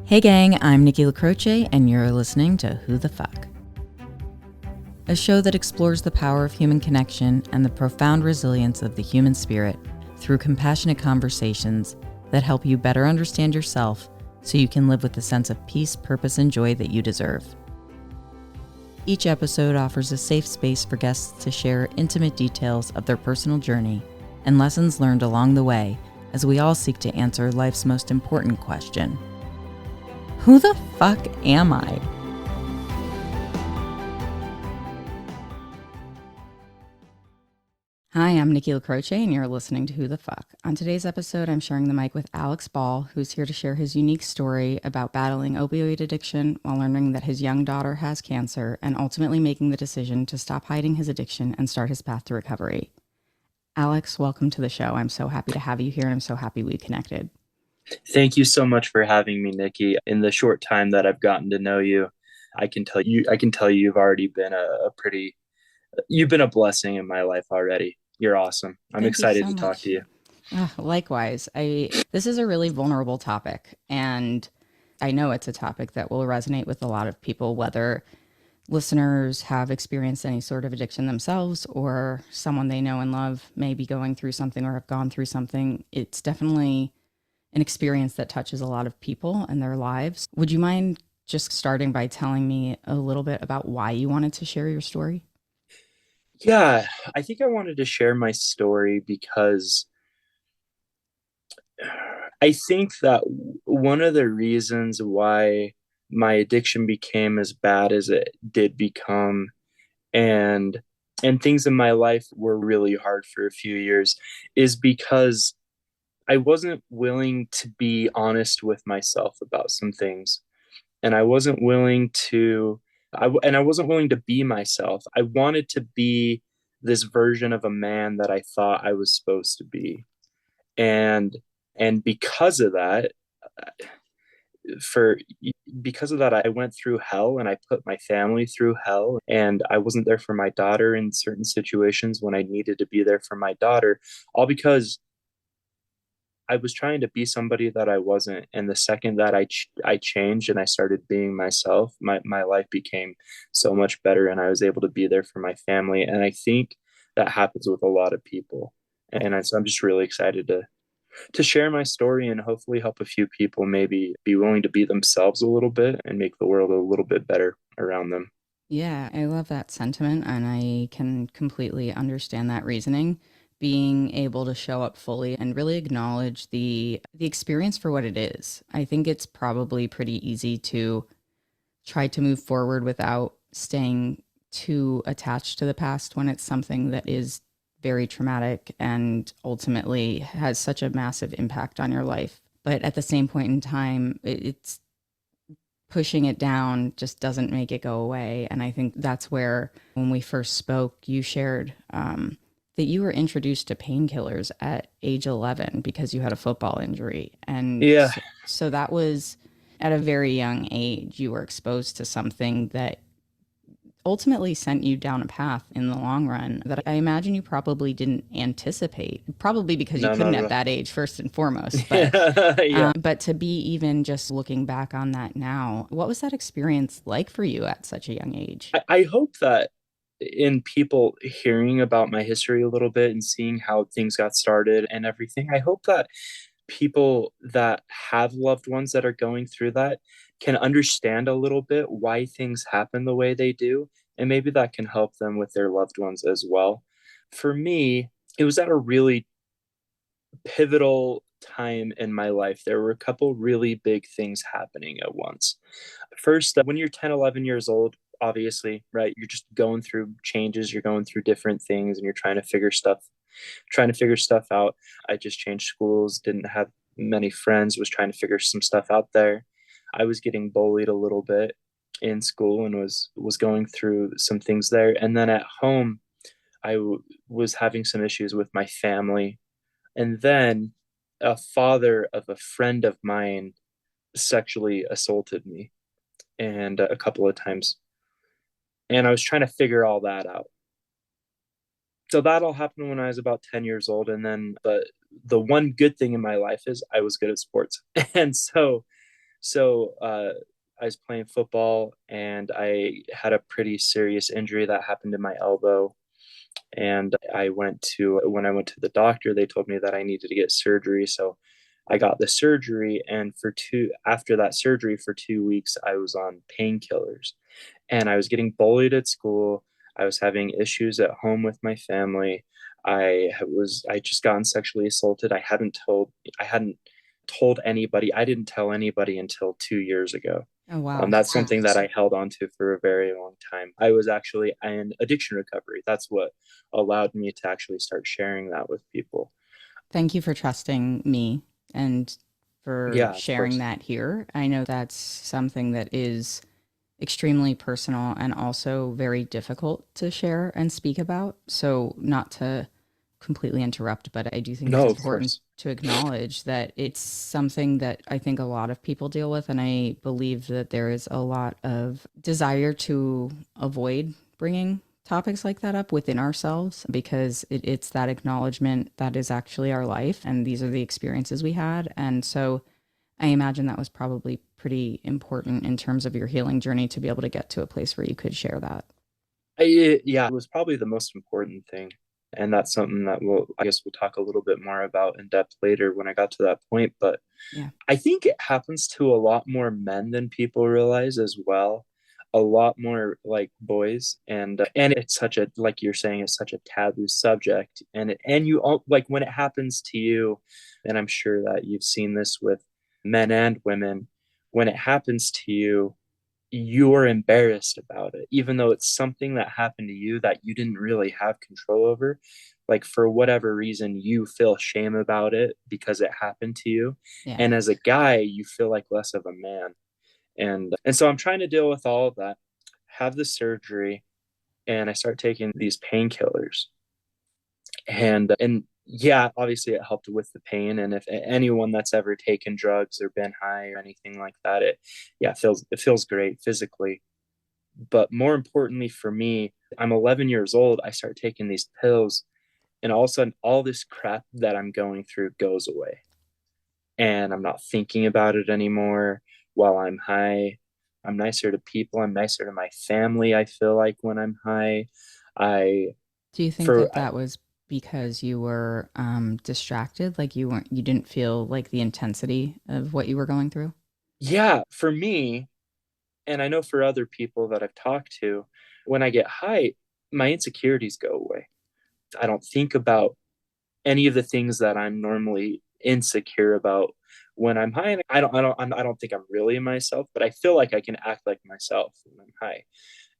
Hey gang, I'm Nikki LaCroce, and you're listening to Who the Fuck? A show that explores the power of human connection and the profound resilience of the human spirit through compassionate conversations that help you better understand yourself so you can live with the sense of peace, purpose, and joy that you deserve. Each episode offers a safe space for guests to share intimate details of their personal journey and lessons learned along the way as we all seek to answer life's most important question: who the fuck am I? Hi, I'm Nikki LaCroce, and you're listening to Who the Fuck. On today's episode, I'm sharing the mic with Alex Ball, who's here to share his unique story about battling opioid addiction while learning that his young daughter has cancer and ultimately making the decision to stop hiding his addiction and start his path to recovery. Alex, welcome to the show. I'm so happy to have you here, and I'm so happy we connected. Thank you so much for having me, Nikki. In the short time that I've gotten to know you, I can tell you you've already been you've been a blessing in my life already. You're awesome. I'm Thank you excited so to talk to much. you. Likewise, this is a really vulnerable topic, and I know it's a topic that will resonate with a lot of people, whether listeners have experienced any sort of addiction themselves or someone they know and love may be going through something or have gone through something. It's definitely an experience that touches a lot of people and their lives. Would you mind just starting by telling me a little bit about why you wanted to share your story? Yeah, I think I wanted to share my story because I think that one of the reasons why my addiction became as bad as it did become, and things in my life were really hard for a few years, is because I wasn't willing to be honest with myself about some things, and I wasn't willing to be myself. I wanted to be this version of a man that I thought I was supposed to be, and because of that, for because of that, I went through hell, and I put my family through hell, and I wasn't there for my daughter in certain situations when I needed to be there for my daughter, all because I was trying to be somebody that I wasn't. And the second that I changed and I started being myself, my life became so much better, and I was able to be there for my family. And I think that happens with a lot of people. So I'm just really excited to share my story and hopefully help a few people maybe be willing to be themselves a little bit and make the world a little bit better around them. Yeah, I love that sentiment, and I can completely understand that reasoning. Being able to show up fully and really acknowledge the experience for what it is. I think it's probably pretty easy to try to move forward without staying too attached to the past when it's something that is very traumatic and ultimately has such a massive impact on your life. But at the same point in time, it's pushing it down just doesn't make it go away. And I think that's where, when we first spoke, you shared that you were introduced to painkillers at age 11 because you had a football injury. And Yeah. so that was at a very young age, you were exposed to something that ultimately sent you down a path in the long run that I imagine you probably didn't anticipate, probably because you No, couldn't not at at all. that age, first and foremost. Yeah. Yeah. But to be even just looking back on that now, what was that experience like for you at such a young age? I hope that in people hearing about my history a little bit and seeing how things got started and everything, I hope that people that have loved ones that are going through that can understand a little bit why things happen the way they do. And maybe that can help them with their loved ones as well. For me, it was at a really pivotal time in my life. There were a couple really big things happening at once. First, when you're 10, 11 years old, obviously, right, you're just going through changes, you're going through different things, and you're trying to figure stuff out. I just changed schools, didn't have many friends, was trying to figure some stuff out there. I was getting bullied a little bit in school and was going through some things there. And then at home, was having some issues with my family. And then a father of a friend of mine sexually assaulted me, and a couple of times. And I was trying to figure all that out. So that all happened when I was about 10 years old. But the one good thing in my life is I was good at sports. And So I was playing football and I had a pretty serious injury that happened in my elbow. And when I went to the doctor, they told me that I needed to get surgery. So I got the surgery. And after that surgery, for 2 weeks, I was on painkillers and I was getting bullied at school. I was having issues at home with my family. I just gotten sexually assaulted. I hadn't told anybody. I didn't tell anybody until 2 years ago. Oh, wow. That's something that I held on to for a very long time. I was actually in addiction recovery. That's what allowed me to actually start sharing that with people. Thank you for trusting me and for Yeah, of sharing course. that here. I know that's something that is extremely personal and also very difficult to share and speak about. So, not to completely interrupt, but I do think it's No, of important course. to acknowledge that it's something that I think a lot of people deal with. And I believe that there is a lot of desire to avoid bringing topics like that up within ourselves because it's that acknowledgement that is actually our life and these are the experiences we had. And so I imagine that was probably pretty important in terms of your healing journey to be able to get to a place where you could share that. Yeah, it was probably the most important thing. And that's something that I guess we'll talk a little bit more about in depth later when I got to that point. But Yeah. I think it happens to a lot more men than people realize as well. A lot more like boys, and it's such a, like you're saying, it's such a taboo subject. And you all, like, when it happens to you, and I'm sure that you've seen this with men and women, when it happens to you, you're embarrassed about it, even though it's something that happened to you that you didn't really have control over. Like, for whatever reason, you feel shame about it because it happened to you. Yeah. And as a guy, you feel like less of a man. And so I'm trying to deal with all of that, have the surgery, and I start taking these painkillers. And yeah, obviously it helped with the pain. And if anyone that's ever taken drugs or been high or anything like that, it feels great physically. But more importantly for me, I'm 11 years old. I start taking these pills, and all of a sudden, all this crap that I'm going through goes away. And I'm not thinking about it anymore while I'm high. I'm nicer to people. I'm nicer to my family, I feel like, when I'm high. I, Do you think for, that that was because you were distracted? Like you didn't feel like the intensity of what you were going through? yeah, for me, and I know for other people that I've talked to, when I get high, my insecurities go away. I don't think about any of the things that I'm normally insecure about when I'm high. And I don't think I'm really myself, but I feel like I can act like myself when I'm high.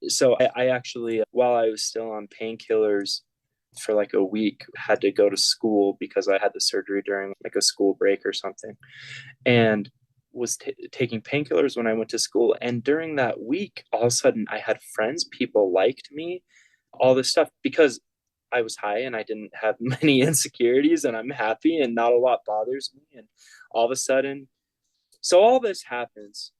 So I actually, while I was still on painkillers for like a week, had to go to school because I had the surgery during like a school break or something, and was taking painkillers when I went to school. And during that week, all of a sudden, I had friends, people liked me, all this stuff, because I was high and I didn't have many insecurities and I'm happy and not a lot bothers me. And all of a sudden, so all this happens.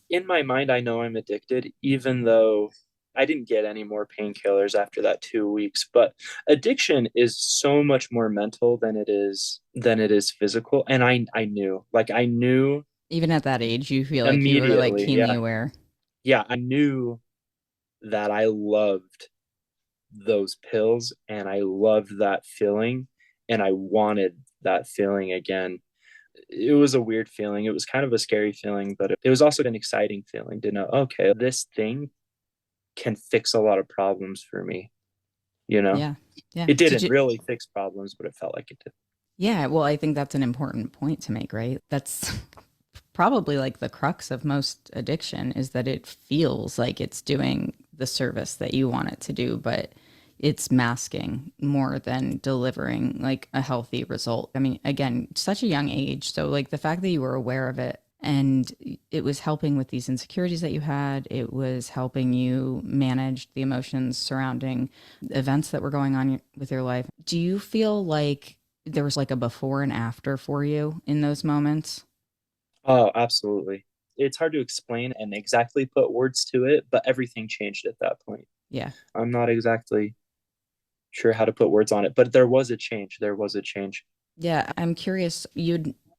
In my mind, I know I'm addicted, even though I didn't get any more painkillers after that 2 weeks. But addiction is so much more mental than it is physical. And I knew Even at that age, you feel like you were like immediately. keenly Yeah. aware. Yeah. I knew that I loved those pills and I loved that feeling and I wanted that feeling again. It was a weird feeling. It was kind of a scary feeling, but it was also an exciting feeling to know, okay, this thing can fix a lot of problems for me, you know? Yeah. Yeah. It Did didn't you? really fix problems, but it felt like it did. Yeah. Well, I think that's an important point to make, right? That's probably like the crux of most addiction is that it feels like it's doing the service that you want it to do, but it's masking more than delivering like a healthy result. I mean, again, such a young age. So, like the fact that you were aware of it and it was helping with these insecurities that you had, it was helping you manage the emotions surrounding events that were going on with your life. Do you feel like there was like a before and after for you in those moments? Oh, absolutely. It's hard to explain and exactly put words to it, but everything changed at that point. Yeah. I'm not exactly sure how to put words on it, but there was a change. There was a change. Yeah, I'm curious.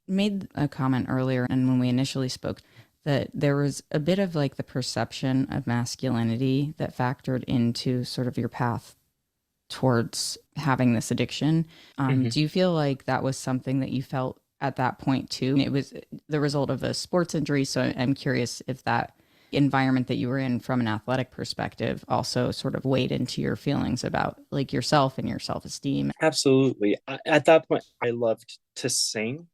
made a comment earlier, and when we initially spoke, that there was a bit of like the perception of masculinity that factored into sort of your path towards having this addiction. Hmm. Do you feel like that was something that you felt at that point too? It was the result of a sports injury. So I'm curious if that environment that you were in from an athletic perspective also sort of weighed into your feelings about like yourself and your self esteem. Absolutely. At that point, I loved to sing.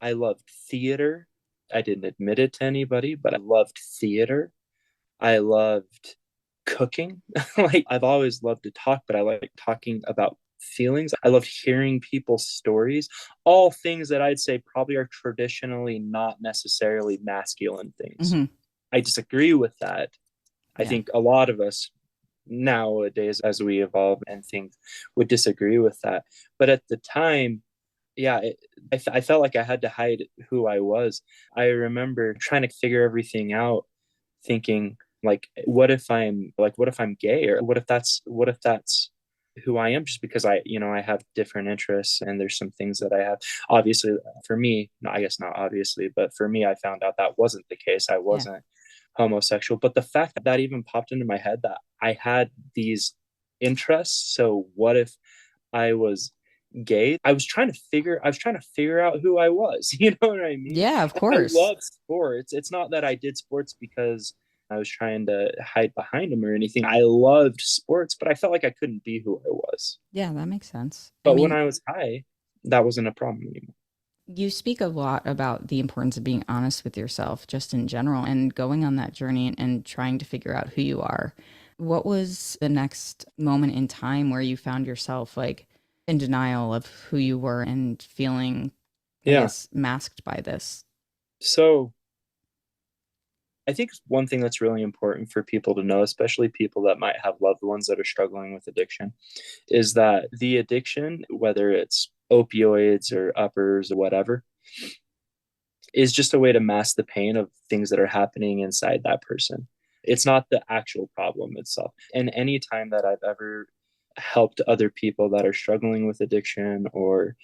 I loved theater. I didn't admit it to anybody, but I loved theater. I loved cooking. Like, I've always loved to talk, but I like talking about feelings. I loved hearing people's stories, all things that I'd say probably are traditionally not necessarily masculine things. Hmm. I disagree with that. I Yeah. think a lot of us nowadays, as we evolve and things, would disagree with that. But at the time, yeah, I felt like I had to hide who I was. I remember trying to figure everything out, thinking like, what if I'm gay, or what if that's who I am, just because I have different interests, and there's some things that I have. Obviously, for me, no, I guess not obviously, but for me, I found out that wasn't the case. I Yeah. wasn't homosexual. But the fact that that even popped into my head, that I had these interests, so what if I was gay? I was trying to figure out who I was. You know what I mean? Yeah, of I course. love sports. It's not that I did sports because I was trying to hide behind them or anything. I loved sports, but I felt like I couldn't be who I was. Yeah, that makes sense. I But when mean, I was high, that wasn't a problem anymore. you speak a lot about the importance of being honest with yourself just in general and going on that journey and trying to figure out who you are. What was the next moment in time where you found yourself like in denial of who you were and feeling, I Yeah. guess, masked by this? So I think one thing that's really important for people to know, especially people that might have loved ones that are struggling with addiction, is that the addiction, whether it's opioids or uppers or whatever, is just a way to mask the pain of things that are happening inside that person. It's not the actual problem itself. And any time that I've ever helped other people that are struggling with addiction, or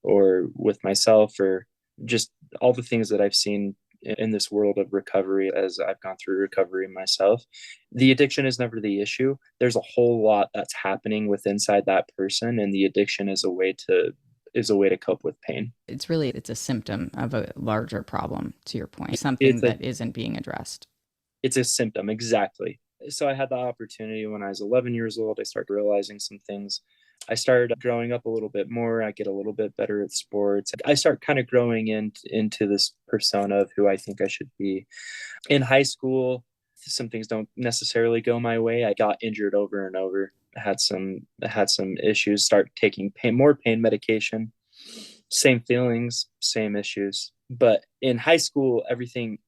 with myself, or just all the things that I've seen in this world of recovery as I've gone through recovery myself, the addiction is never the issue. There's a whole lot that's happening with inside that person, and the addiction is a way to cope with pain. It's a symptom of a larger problem, to your point, something It's a that isn't being addressed. it's a symptom, exactly. So I had the opportunity when I was 11 years old. I started realizing some things. I started growing up a little bit more. I get a little bit better at sports. I start kind of growing into this persona of who I think I should be. In high school, some things don't necessarily go my way. I got injured over and over. I had some issues. Start taking more pain medication. Same feelings, same issues. But in high school, everything,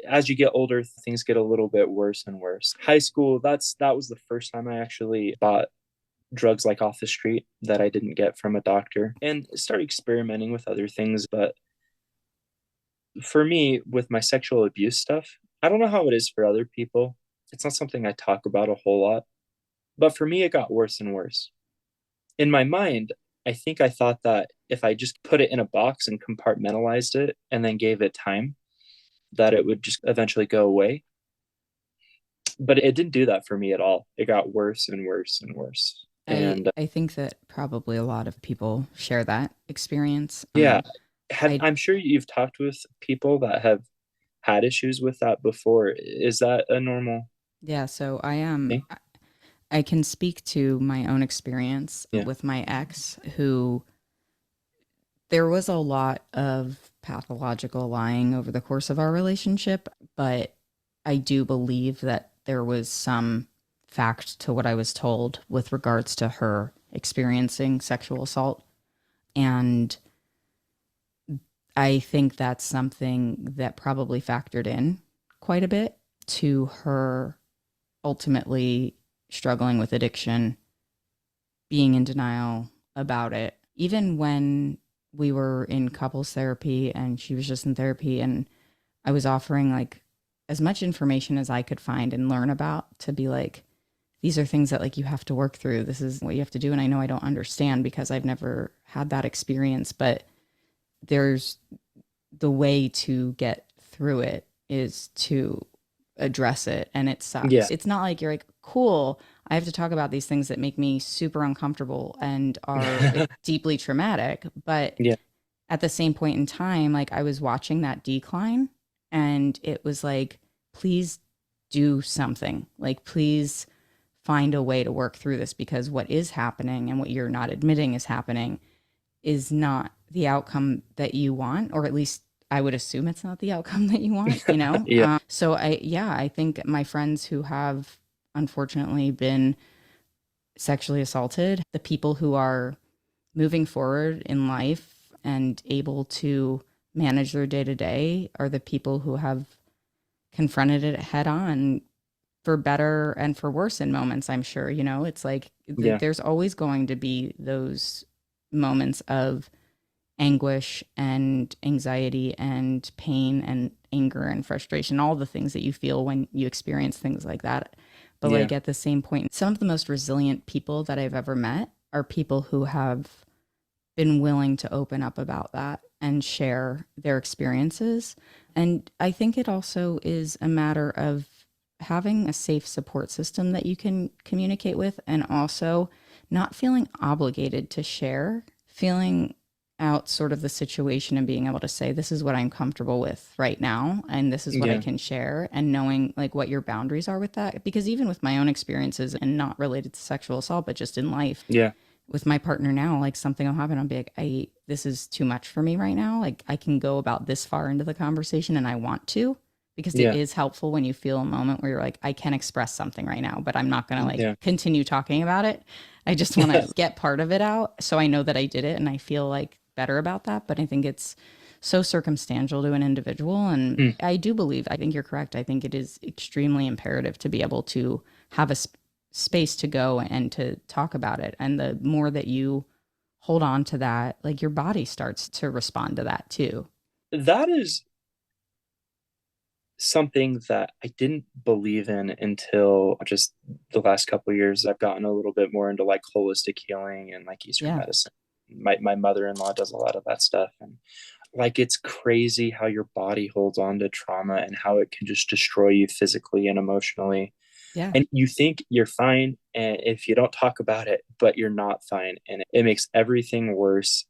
as you get older, things get a little bit worse and worse. High school, that was the first time I actually bought drugs like off the street that I didn't get from a doctor, and started experimenting with other things. But for me, with my sexual abuse stuff, I don't know how it is for other people. It's not something I talk about a whole lot. But for me, it got worse and worse. In my mind, I think I thought that if I just put it in a box and compartmentalized it and then gave it time, that it would just eventually go away. But it didn't do that for me at all. It got worse and worse and worse. And I think that probably a lot of people share that experience. yeah, I I'm sure you've talked with people that have had issues with that before. Is that a normal Yeah, so I am. thing? I can speak to my own experience Yeah. with my ex, who there was a lot of pathological lying over the course of our relationship, but I do believe that there was some fact to what I was told with regards to her experiencing sexual assault. And I think that's something that probably factored in quite a bit to her ultimately struggling with addiction, being in denial about it. Even when we were in couples therapy and she was just in therapy, and I was offering like as much information as I could find and learn about to be like, these are things that like you have to work through. This is what you have to do. And I know I don't understand because I've never had that experience, but there's the way to get through it is to address it, and it Yeah. sucks. It's not like you're like, cool, I have to talk about these things that make me super uncomfortable and are like deeply traumatic, but Yeah. at the same point in time, like I was watching that decline and it was like, please do something. Like, please find a way to work through this, because what is happening and what you're not admitting is happening is not the outcome that you want, or at least I would assume it's not the outcome that you want, you know? Yeah. So yeah, I think my friends who have unfortunately been sexually assaulted, the people who are moving forward in life and able to manage their day to day are the people who have confronted it head on, for better and for worse in moments, I'm sure. You know, it's like Yeah. there's always going to be those moments of anguish and anxiety and pain and anger and frustration, all the things that you feel when you experience things like that. But Yeah. like at the same point, some of the most resilient people that I've ever met are people who have been willing to open up about that and share their experiences. And I think it also is a matter of having a safe support system that you can communicate with, and also not feeling obligated to share, feeling out sort of the situation and being able to say, this is what I'm comfortable with right now and this is what I Yeah. can share, and knowing like what your boundaries are with that. Because even with my own experiences, and not related to sexual assault but just in life, Yeah. with my partner now, like something will happen, I'll be like, this is too much for me right now. Like I can go about this far into the conversation and I want to, because it Yeah. is helpful when you feel a moment where you're like, I can express something right now, but I'm not going to like Yeah. continue talking about it. I just want to get part of it out so I know that I did it and I feel like better about that. But I think it's so circumstantial to an individual. And Mm. I do believe, I think you're correct. I think it is extremely imperative to be able to have a space to go and to talk about it. And the more that you hold on to that, like your body starts to respond to that too. That is something that I didn't believe in until just the last couple of years. I've gotten a little bit more into like holistic healing and like Eastern Yeah. medicine. My mother-in-law does a lot of that stuff, and like it's crazy how your body holds on to trauma and how it can just destroy you physically and emotionally. Yeah. And you think you're fine, and if you don't talk about it, but you're not fine, and it makes everything worse.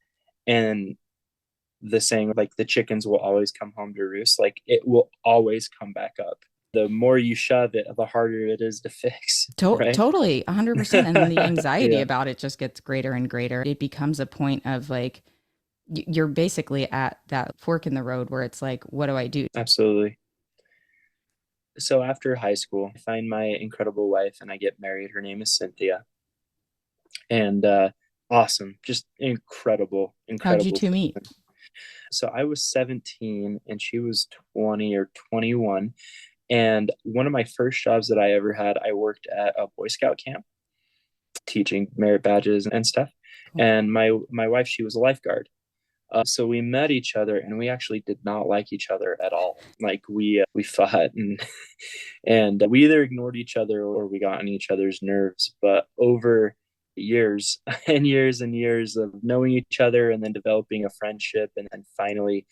And the saying like the chickens will always come home to roost, like it will always come back up. The more you shove it, the harder it is to fix. Right. Totally, 100%. And then the anxiety Yeah. about it just gets greater and greater. It becomes a point of like, you're basically at that fork in the road where it's like, what do I do? Absolutely. So after high school, I find my incredible wife and I get married. Her name is Cynthia. And awesome, just incredible, How'd you incredible two meet? person. So I was 17 and she was 20 or 21. And one of my first jobs that I ever had, I worked at a Boy Scout camp teaching merit badges and stuff. Cool. And my wife, she was a lifeguard. So we met each other, and we actually did not like each other at all. Like we fought, and we either ignored each other or we got on each other's nerves. But over years and years and years of knowing each other, and then developing a friendship, and then finally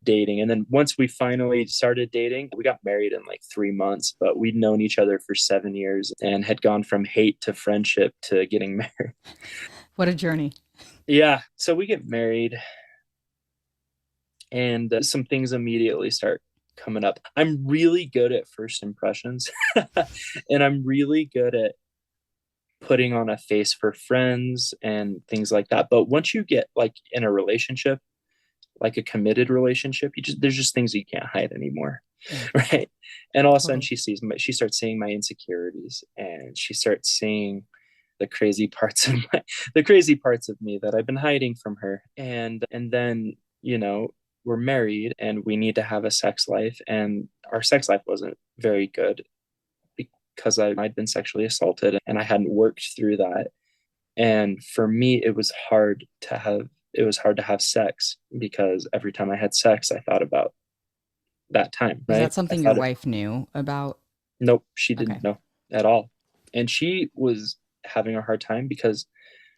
dating. And then once we finally started dating, we got married in like 3 months, but we'd known each other for 7 years and had gone from hate to friendship to getting married. What a journey. Yeah. So we get married, and some things immediately start coming up. I'm really good at first impressions, and I'm really good at putting on a face for friends and things like that. But once you get like in a relationship, like a committed relationship, you just there's just things you can't hide anymore. Yeah, Right. And all of a sudden totally. she starts seeing my insecurities, and she starts seeing the crazy parts of the crazy parts of me that I've been hiding from her. And then, we're married and we need to have a sex life, and our sex life wasn't very good because I'd been sexually assaulted and I hadn't worked through that. And for me, it was hard to have sex because every time I had sex, I thought about that time, Is that right? I something your thought, wife knew about? nope, she Okay. didn't know at all. And she was having a hard time because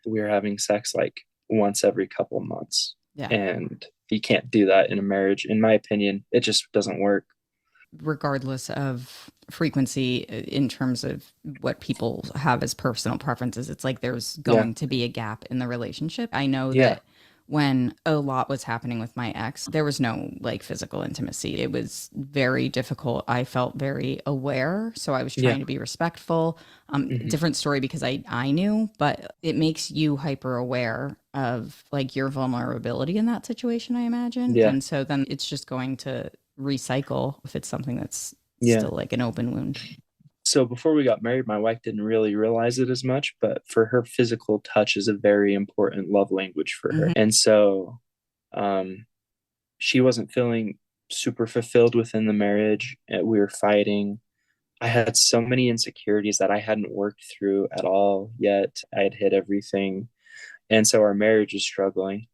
we were having sex like once every couple of months. Yeah. And You can't do that in a marriage. In my opinion, it just doesn't work. Regardless of frequency in terms of what people have as personal preferences, it's like there's Yeah. going to be a gap in the relationship. I know Yeah. that when a lot was happening with my ex, there was no like physical intimacy. It was very difficult. I felt very aware, so I was Yeah. trying to be respectful. Hmm. Different story because I knew, but it makes you hyper aware of like your vulnerability in that situation, I imagine. Yeah. And so then it's just going to recycle if it's something that's Yeah. still like an open wound. So before we got married, my wife didn't really realize it as much, but for her, physical touch is a very important love language for her. Mm-hmm. And so um, she wasn't feeling super fulfilled within the marriage. We were fighting. I had so many insecurities that I hadn't worked through at all yet. I had hit everything. And so our marriage is struggling.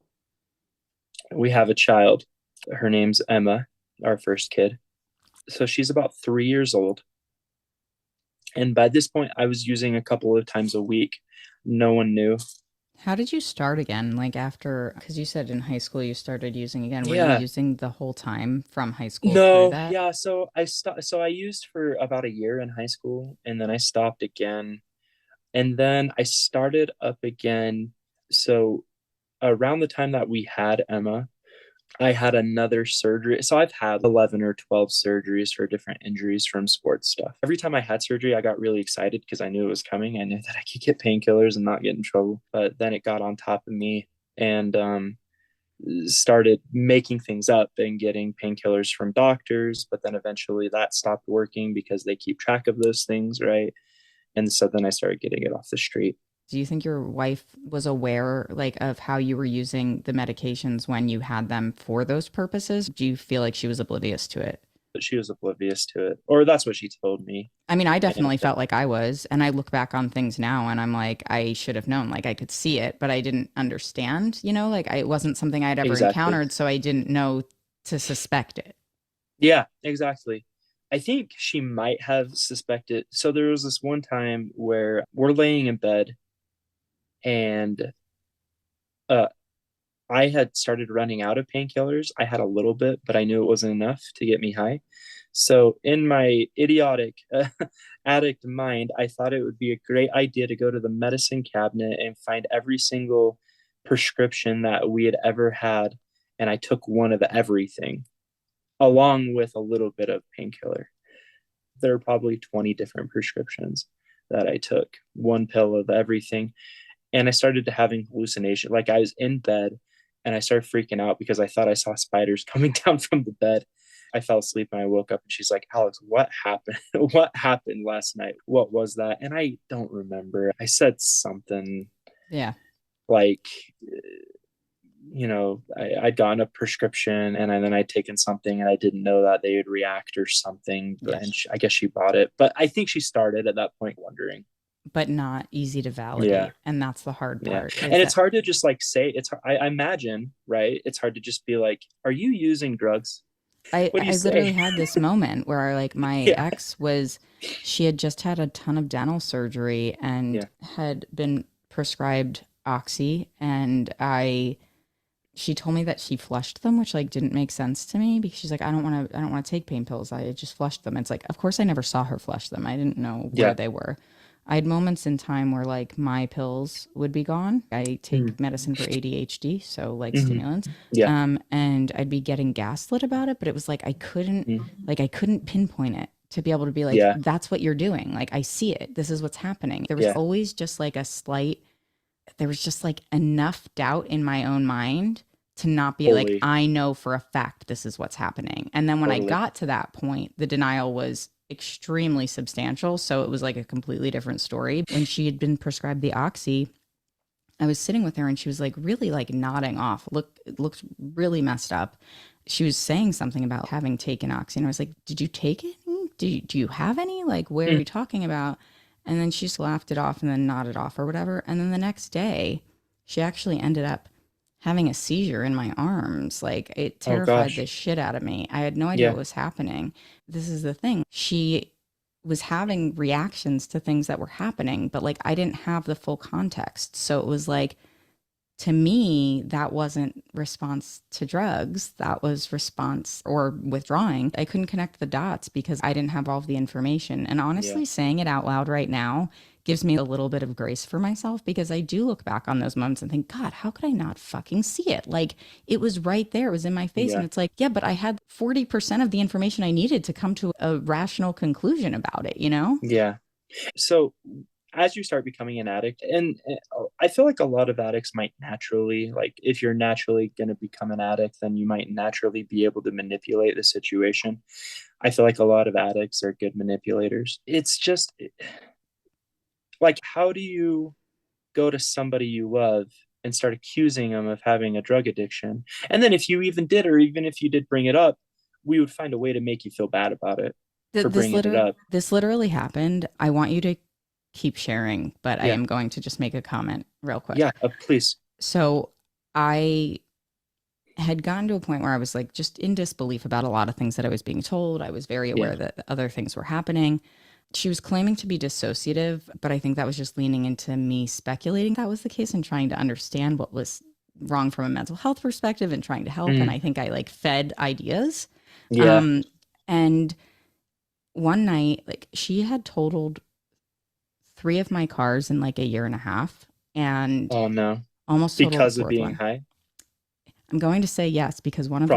We have a child. Her name's Emma, our first kid. So she's about 3 years old. And by this point, I was using a couple of times a week. No one knew. How did you start again? Like after, because you said in high school you started using again. Were you Yeah. using the whole time from high school through No, that? yeah. So I stopped. So I used for about a year in high school, and then I stopped again, and then I started up again. So around the time that we had Emma, I had another surgery. So I've had 11 or 12 surgeries for different injuries from sports stuff. Every time I had surgery, I got really excited because I knew it was coming. I knew that I could get painkillers and not get in trouble. But then it got on top of me and started making things up and getting painkillers from doctors. But then eventually that stopped working because they keep track of those things, right? And so then I started getting it off the street. Do you think your wife was aware like of how you were using the medications when you had them for those purposes? Do you feel like she was oblivious to it? But she was oblivious to it, or that's what she told me. I mean, I And definitely felt like I was, and I look back on things now and I'm like, I should have known, like I could see it, but I didn't understand, it wasn't something I'd ever exactly. encountered, so I didn't know to suspect it. Yeah, exactly. I think she might have suspected. So there was this one time where we're laying in bed and uh, I had started running out of painkillers. I had a little bit, but I knew it wasn't enough to get me high. So in my idiotic addict mind, I thought it would be a great idea to go to the medicine cabinet and find every single prescription that we had ever had. And I took one of everything along with a little bit of painkiller. There were probably 20 different prescriptions that I took, one pill of everything. And I started to having hallucinations. Like I was in bed and I started freaking out because I thought I saw spiders coming down from the bed. I fell asleep and I woke up and she's like, Alex, what happened? What happened last night? What was that? And I don't remember. I said something Yeah. like, I'd gotten a prescription and then I'd taken something and I didn't know that they would react or something. But Yes. and I guess she bought it. But I think she started at that point wondering. But not easy to Yeah. validate, and that's the hard Yeah. part And is it's that hard to just like say it's I imagine, right? It's hard to just be like, are you using drugs? I What do you I literally say? had this moment where like my Yeah. ex was she had just had a ton of dental surgery and Yeah. had been prescribed oxy, and I she told me that she flushed them, which like didn't make sense to me because she's like, I don't want to take pain pills. I just flushed them. It's like, of course I never saw her flush them. I didn't know where Yeah. they were. I had moments in time where like my pills would be gone. I Mm. take medicine for ADHD, so like Hmm. stimulants. Yeah. And I'd be getting gaslit about it, but it was Mm. like I couldn't pinpoint it to be able to be like, Yeah. that's what you're doing. Like I see it. This is what's happening. Yeah. There was just like enough doubt in my own mind to not be like, Totally. I know for a fact this is what's happening. And then when I Totally. got to that point, the denial was extremely substantial. So it was like a completely different story. When she had been prescribed the oxy, I was sitting with her and she was like really like nodding off. Looked really messed up. She was saying something about having taken oxy. And I was like, did you take it? Do you have any? Like, where are Mm. you talking about? And then she just laughed it off and then nodded off or whatever. And then the next day, she actually ended up having a seizure in my arms. Like, it Oh terrified the gosh. shit out of me. I had no idea Yeah. what was happening. This is the thing. She was having reactions to things that were happening, but like I didn't have the full context. So it was like To me, that wasn't response to drugs. That was response or withdrawing. I couldn't connect the dots because I didn't have all of the information. And Yeah. honestly, saying it out loud right now gives me a little bit of grace for myself because I do look back on those moments and think, God, how could I not fucking see it? Like it was right there, it was in my face. And Yeah. it's like, yeah, but I had 40% of the information I needed to come to a rational conclusion about it, you know? Yeah. So as you start becoming an addict, and I feel like a lot of addicts might naturally, like if you're naturally going to become an addict, then you might naturally be able to manipulate the situation. I feel like a lot of addicts are good manipulators. It's just like, how do you go to somebody you love and start accusing them of having a drug addiction? And then if you even did, or even if you did bring it up, we would find a way to make you feel bad about it for bringing it up. This literally happened. I want you to keep sharing, but I Yeah. am going to just make a comment real quick. Yeah. Please. So I had gotten to a point where I was like just in disbelief about a lot of things that I was being told. I was very Yeah. aware that other things were happening. She was claiming to be dissociative, but I think that was just leaning into me speculating that was the case and trying to understand what was wrong from a mental health perspective and trying to help. And Mm, I think I like fed ideas. yeah. Um, and one night, like she had totaled three of my cars in like a year and a half and Oh no. almost totaled a Because of fourth being one. high? I'm going to say yes because Probably.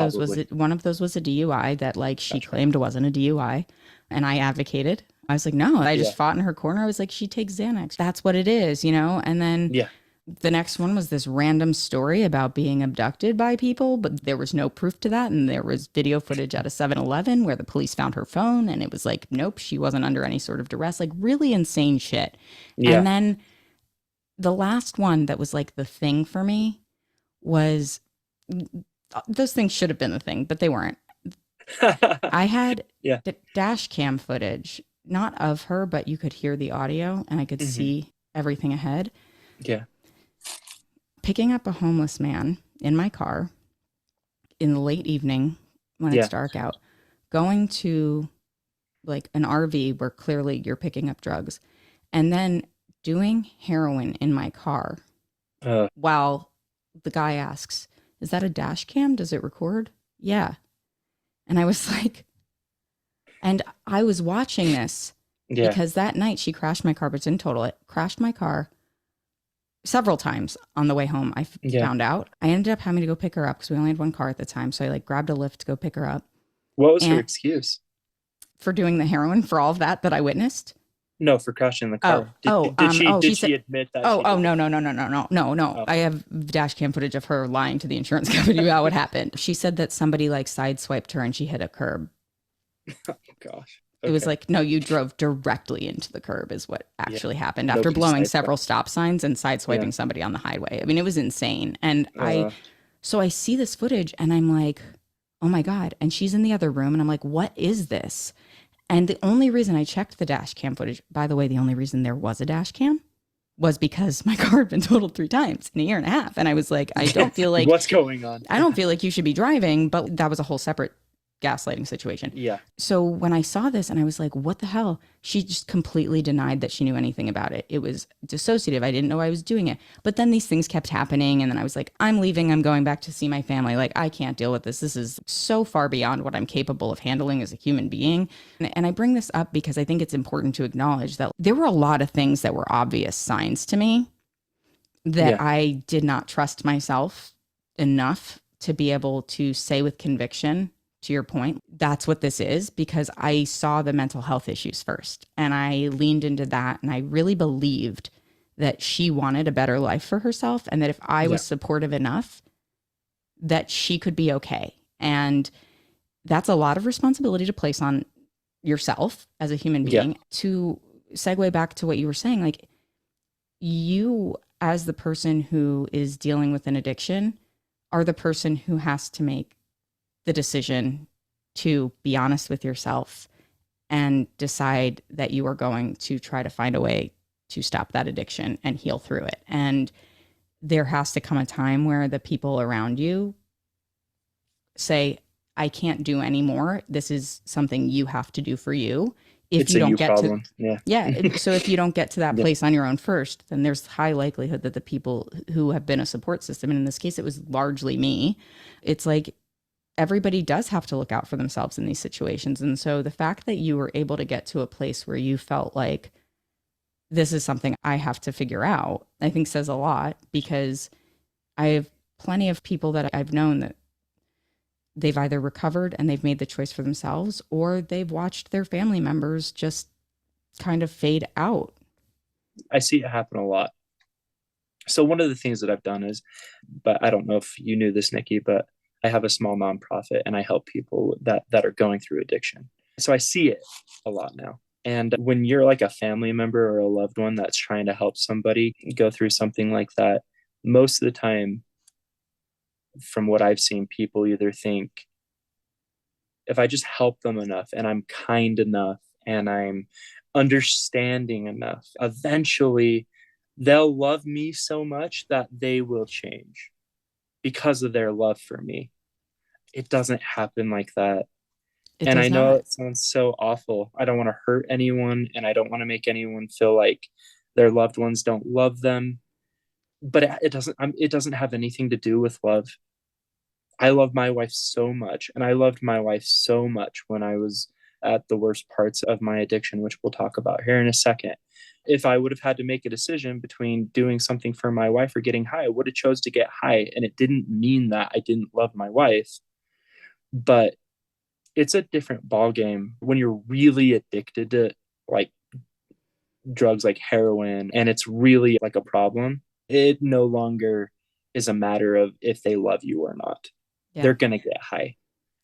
one of those was a DUI that like she That's right. claimed wasn't a DUI, and I advocated. I was like, no, I Yeah. just fought in her corner. I was like, she takes Xanax. That's what it is, you know? And then Yeah. the next one was this random story about being abducted by people, but there was no proof to that. And there was video footage at a 7-Eleven where the police found her phone and it was like, nope, she wasn't under any sort of duress, like really insane shit. And Yeah. then the last one that was like the thing for me was those things should have been the thing, but they weren't. I had Yeah. dash cam footage, not of her, but you could hear the audio and I could Hmm. see everything ahead. Yeah. Picking up a homeless man in my car in the late evening when it's Yeah. dark out, going to like an RV where clearly you're picking up drugs, and then doing heroin in my car Uh, while the guy asks, "Is that a dash cam? Does it record?" Yeah. And I was like, and I was watching this yeah. because that night she crashed my car, but didn't total it, crashed my car several times on the way home. Yeah. Found out. I ended up having to go pick her up because we only had one car at the time. So I like grabbed a lift to go pick her up. What was her And excuse? for doing the heroin for all of that I witnessed. No, for crashing the car. She Did said, she admit that she did no, it? no, no, no, no, no, no, no. Oh, I have dash cam footage of her lying to the insurance company about what happened. She said that somebody like sideswiped her and she hit a curb. gosh. It was Okay. like, no, you drove directly into the curb is what Yeah. actually happened after Nobody blowing sideswiped. several stop signs and Yeah. sideswiping somebody on the highway. I mean, it was insane. And Uh, so I see this footage and I'm like, oh my God. And she's in the other room and I'm like, what is this? And the only reason I checked the dash cam footage, by the way, the only reason there was a dash cam was because my car had been totaled 3 times in a year and a half. And I was like, what's going on? I don't feel like you should be driving, but that was a whole separate gaslighting situation. Yeah. So when I saw this and I was like, what the hell? She just completely denied that she knew anything about it. It was dissociative. I didn't know I was doing it. But then these things kept happening. And then I was like, I'm leaving. I'm going back to see my family. Like, I can't deal with this. This is so far beyond what I'm capable of handling as a human being. And I bring this up because I think it's important to acknowledge that there were a lot of things that were obvious signs to me that Yeah. I did not trust myself enough to be able to say with conviction, to your point, that's what this is, because I saw the mental health issues first and I leaned into that. And I really believed that she wanted a better life for herself and that if I Yeah. was supportive enough, that she could be okay. And that's a lot of responsibility to place on yourself as a human Yeah. being. To segue back to what you were saying, like you, as the person who is dealing with an addiction, are the person who has to make the decision to be honest with yourself and decide that you are going to try to find a way to stop that addiction and heal through it. And there has to come a time where the people around you say, I can't do anymore. This is something you have to do for you. if It's you a don't you get to, problem. Yeah. yeah, so if you don't get to that Yeah. place on your own first, then there's high likelihood that the people who have been a support system, and in this case it was largely me, it's like everybody does have to look out for themselves in these situations. And so the fact that you were able to get to a place where you felt like this is something I have to figure out, I think says a lot, because I have plenty of people that I've known that they've either recovered and they've made the choice for themselves, or they've watched their family members just kind of fade out. I see it happen a lot. So one of the things that I've done is, but I don't know if you knew this, Nikki, but I have a small nonprofit and I help people that are going through addiction. So I see it a lot now. And when you're like a family member or a loved one that's trying to help somebody go through something like that, most of the time, from what I've seen, people either think, if I just help them enough and I'm kind enough and I'm understanding enough, eventually they'll love me so much that they will change because of their love for me. It doesn't happen like that. It And I does know not. it sounds so awful. I don't want to hurt anyone and I don't want to make anyone feel like their loved ones don't love them, but it doesn't have anything to do with love. I love my wife so much, and I loved my wife so much when I was at the worst parts of my addiction, which we'll talk about here in a second. If I would have had to make a decision between doing something for my wife or getting high, I would have chose to get high. And it didn't mean that I didn't love my wife, but it's a different ball game when you're really addicted to like drugs like heroin and it's really like a problem. It no longer is a matter of if they love you or not. Yeah. They're gonna get high.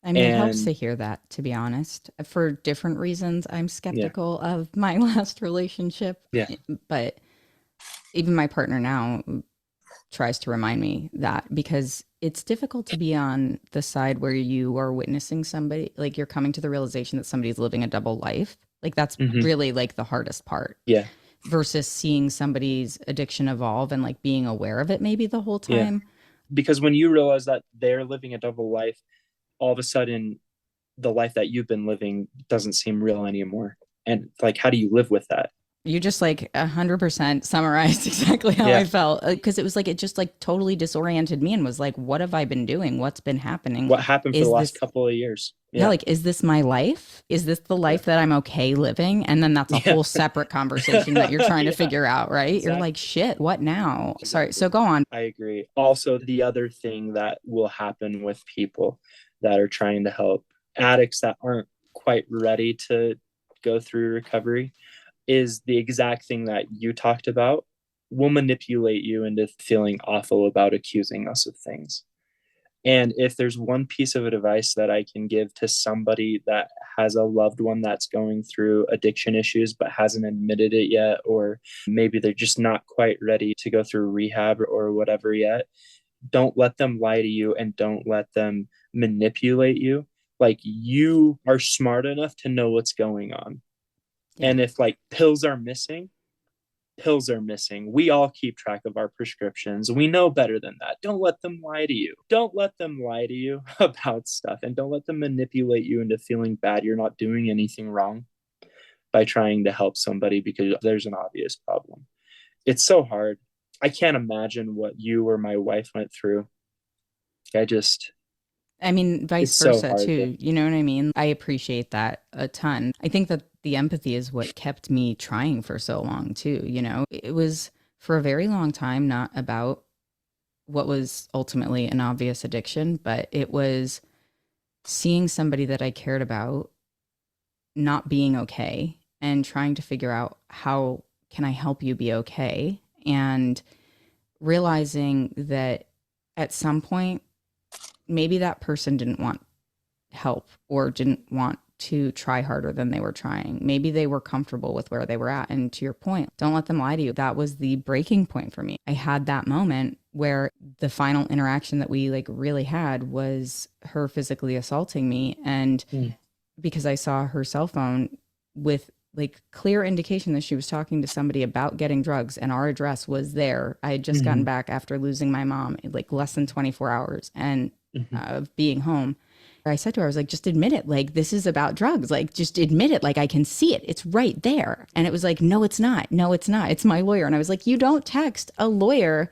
I mean, it helps to And hear that, to be honest. For different reasons, I'm yeah, skeptical of my last relationship. yeah, But even my partner now tries to remind me that, because it's difficult to be on the side where you are witnessing somebody, like you're coming to the realization that somebody's living a double life. Like that's hmm, really like the hardest part, yeah, versus seeing somebody's addiction evolve and like being aware of it maybe the whole yeah. time. Because when you realize that they're living a double life, all of a sudden the life that you've been living doesn't seem real anymore. And like, how do you live with that? You just like 100% summarized exactly how Yeah. I felt, because it was like it just like totally disoriented me and was like, what have I been doing? What's been happening? What happened for the Is last this, couple of years? yeah, Yeah. like, is this my life? Is this the Yeah. life that I'm okay living? And then that's a Yeah. whole separate conversation that you're trying to Yeah. figure out, right? You're like, Exactly. shit, what now? Sorry. Exactly. So go on. I agree. Also, the other thing that will happen with people that are trying to help addicts that aren't quite ready to go through recovery is the exact thing that you talked about. Will manipulate you into feeling awful about accusing us of things. And if there's one piece of advice that I can give to somebody that has a loved one that's going through addiction issues but hasn't admitted it yet, or maybe they're just not quite ready to go through rehab or whatever yet, don't let them lie to you and don't let them manipulate you. Like, you are smart enough to know what's going on. Yeah. And if like pills are missing. We all keep track of our prescriptions. We know better than that. Don't let them lie to you. Don't let them lie to you about stuff, and don't let them manipulate you into feeling bad you're not doing anything wrong by trying to help somebody because there's an obvious problem. It's so hard. I can't imagine what you or my wife went through. I just, I mean, vice it's so versa hard to, too. You know what I mean? I appreciate that a ton. I think that the empathy is what kept me trying for so long too. You know, it was for a very long time not about what was ultimately an obvious addiction, but it was seeing somebody that I cared about not being okay and trying to figure out how can I help you be okay, and realizing that at some point maybe that person didn't want help or didn't want to try harder than they were trying. Maybe they were comfortable with where they were at. And to your point, don't let them lie to you. That was the breaking point for me. I had that moment where the final interaction that we like really had was her physically assaulting me. And mm, because I saw her cell phone with like clear indication that she was talking to somebody about getting drugs, and our address was there. I had just gotten mm-hmm, back after losing my mom in like less than 24 hours and mm-hmm, of being home. I said to her, I was like, just admit it. Like, this is about drugs. Like, just admit it. Like, I can see it. It's right there. And it was like, no, it's not. No, it's not. It's my lawyer. And I was like, you don't text a lawyer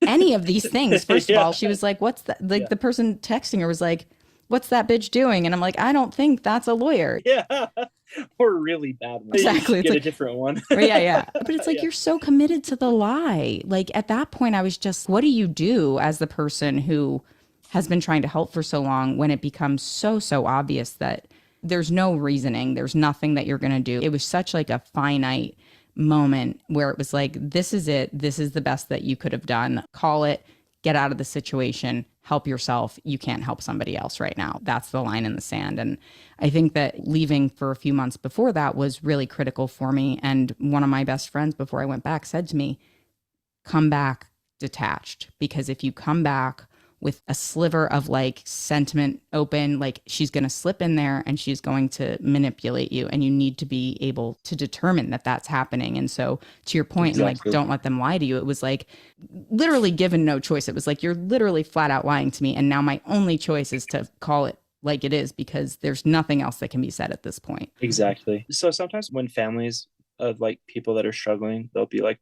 any of these things. First of Yeah, all, she was like, what's that? Like, yeah, the person texting her was like, what's that bitch doing? And I'm like, I don't think that's a lawyer. yeah. Or a really bad one. You Exactly. should It's get a like, different one. well, yeah, yeah. But it's like, Yeah, you're so committed to the lie. Like, at that point, I was just, what do you do as the person who has been trying to help for so long when it becomes so, so obvious that there's no reasoning, there's nothing that you're going to do? It was such like a finite moment where it was like, this is it. This is the best that you could have done. Call it, get out of the situation, help yourself. You can't help somebody else right now. That's the line in the sand. And I think that leaving for a few months before that was really critical for me. And one of my best friends before I went back said to me, come back detached, because if you come back with a sliver of like sentiment open, like she's going to slip in there and she's going to manipulate you, and you need to be able to determine that that's happening. And so to your point, and like, exactly. don't let them lie to you, it was like literally given no choice. It was like, you're literally flat out lying to me, and now my only choice is to call it like it is, because there's nothing else that can be said at this point. Exactly. So sometimes when families of like people that are struggling, they'll be like,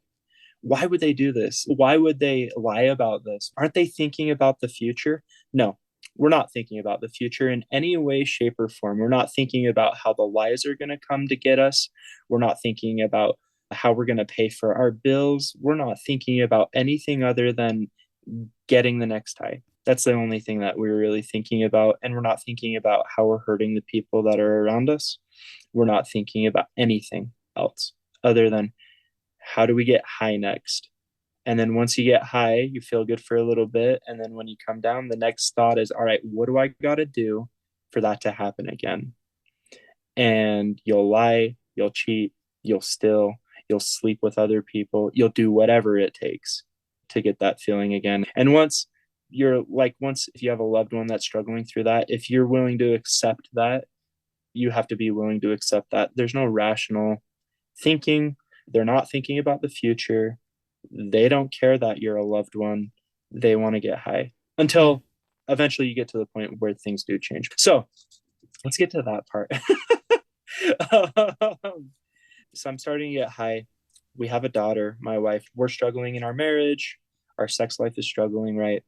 why would they do this? Why would they lie about this? Aren't they thinking about the future? No, we're not thinking about the future in any way, shape, or form. We're not thinking about how the lies are going to come to get us. We're not thinking about how we're going to pay for our bills. We're not thinking about anything other than getting the next high. That's the only thing that we're really thinking about. And we're not thinking about how we're hurting the people that are around us. We're not thinking about anything else other than how do we get high next? And then once you get high, you feel good for a little bit. And then when you come down, the next thought is, all right, what do I got to do for that to happen again? And you'll lie, you'll cheat, you'll steal, you'll sleep with other people, you'll do whatever it takes to get that feeling again. And once, if you have a loved one that's struggling through that, if you're willing to accept that, you have to be willing to accept that. There's no rational thinking. They're not thinking about the future. They don't care that you're a loved one. They want to get high Yeah. until eventually you get to the point where things do change. So let's get to that part. So I'm starting to get high. We have a daughter, my wife. We're struggling in our marriage. Our sex life is struggling, right?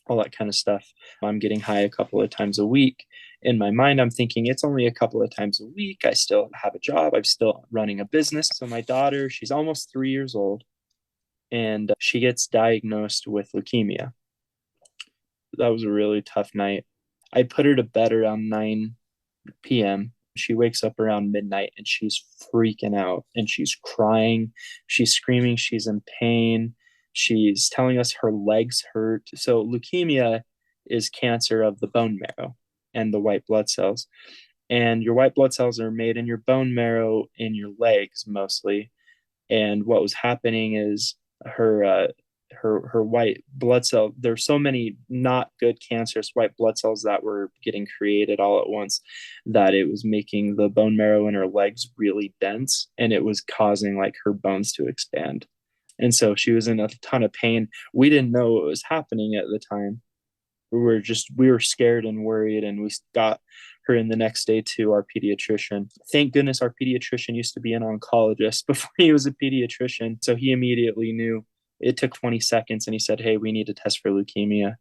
All that kind of stuff. I'm getting high a couple of times a week. In my mind, I'm thinking it's only a couple of times a week. I still have a job. I'm still running a business. So my daughter, she's almost 3 years old, and she gets diagnosed with leukemia. That was a really tough night. I put her to bed around 9 p.m. She wakes up around midnight and she's freaking out and she's crying. She's screaming. She's in pain. She's telling us her legs hurt. So, leukemia is cancer of the bone marrow and the white blood cells. And your white blood cells are made in your bone marrow in your legs mostly. And what was happening is her white blood cell, there's so many not good cancerous white blood cells that were getting created all at once that it was making the bone marrow in her legs really dense, and it was causing like her bones to expand. And so she was in a ton of pain. We didn't know what was happening at the time. We were scared and worried, and we got her in the next day to our pediatrician. Thank goodness our pediatrician used to be an oncologist before he was a pediatrician, so he immediately knew. It took 20 seconds, and he said, hey, we need to test for leukemia.